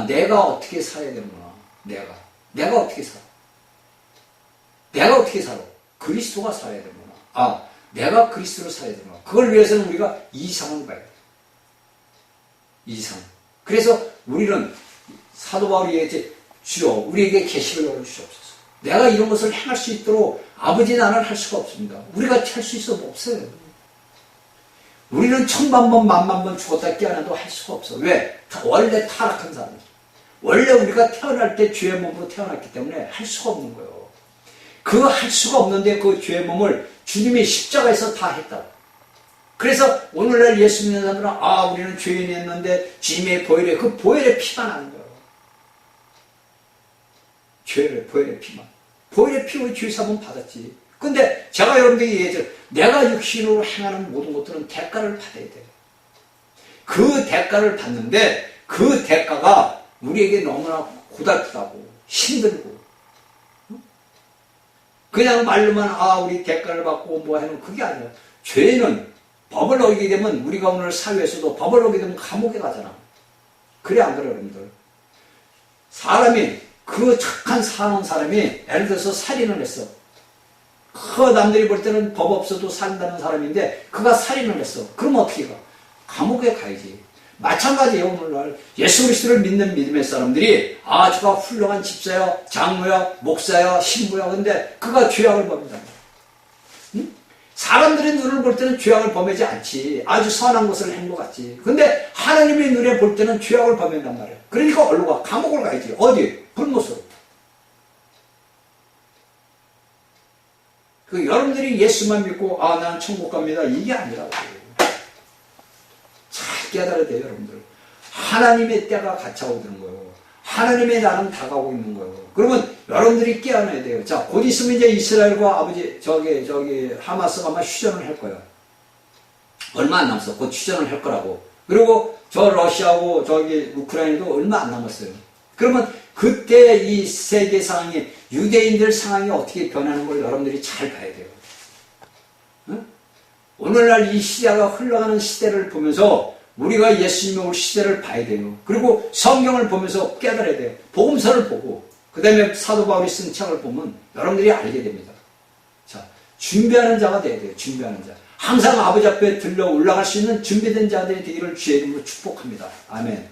S1: 내가 어떻게 살아야 되는구나. 내가 어떻게 살아. 내가 어떻게 살아. 그리스도가 살아야 되는구나. 내가 그리스도로 살아야 되는구나. 그걸 위해서는 우리가 이상을 봐야 돼. 이상. 그래서 우리는 사도 바울이 얘기했지. 주여 우리에게 계시를 열어주시옵소서. 내가 이런 것을 행할 수 있도록 아버지 나는 할 수가 없습니다. 우리가 할 수 있어 없어요. 우리는 천만 번 만만 번 죽었다 깨어나도 할 수가 없어. 왜? 원래 타락한 사람이죠. 원래 우리가 태어날 때 죄의 몸으로 태어났기 때문에 할 수가 없는 거예요. 그 할 수가 없는데 그 죄의 몸을 주님이 십자가에서 다 했다. 그래서 오늘날 예수 믿는 사람들은 우리는 죄인이었는데 주님의 보혈에 그 보혈의 피가 나는 거예요. 보혈의 피만. 보혈의 피로 죄사함은 받았지. 근데 제가 여러분들에게 얘기했죠. 내가 육신으로 행하는 모든 것들은 대가를 받아야 돼요. 그 대가를 받는데 그 대가가 우리에게 너무나 고달프다고 힘들고 그냥 말로만 우리 대가를 받고 뭐 하는 그게 아니라 죄는 법을 어기게 되면 우리가 오늘 사회에서도 법을 어기게 되면 감옥에 가잖아. 그래 안 그래 여러분들? 사람이 그 착한 사는 사람이 예를 들어서 살인을 했어. 그 남들이 볼 때는 법 없어도 산다는 사람인데 그가 살인을 했어. 그럼 어떻게 가? 감옥에 가야지. 마찬가지예요. 오늘날 예수 그리스도를 믿는 믿음의 사람들이 저가 훌륭한 집사야, 장로야, 목사야, 신부야. 근데 그가 죄악을 범한다. 응? 사람들의 눈을 볼 때는 죄악을 범하지 않지. 아주 선한 것을 한 것 같지. 근데 하나님의 눈에 볼 때는 죄악을 범한단 말이야. 그러니까 얼른 가. 감옥을 가야지. 어디? 불못으로. 여러분들이 예수만 믿고 나는 천국 갑니다. 이게 아니라고. 잘 깨달아야 돼요. 여러분들. 하나님의 때가 갇혀오는 거예요. 하나님의 날은 다가오고 있는 거예요. 그러면 여러분들이 깨어나야 돼요. 자, 곧 있으면 이제 이스라엘과 하마스가 아마 휴전을 할 거예요. 얼마 안 남았어. 곧 휴전을 할 거라고. 그리고 러시아하고 우크라이나도 얼마 안 남았어요. 그러면 그때 이 세계 상황이 유대인들 상황이 어떻게 변하는 걸 여러분들이 잘 봐야 돼요. 응? 오늘날 이 시대가 흘러가는 시대를 보면서 우리가 예수님의 올 시대를 봐야 돼요. 그리고 성경을 보면서 깨달아야 돼요. 복음서를 보고 그 다음에 사도 바울이 쓴 책을 보면 여러분들이 알게 됩니다. 자, 준비하는 자가 돼야 돼요. 준비하는 자. 항상 아버지 앞에 들러 올라갈 수 있는 준비된 자들이 되기를 주의 이름으로 축복합니다. 아멘.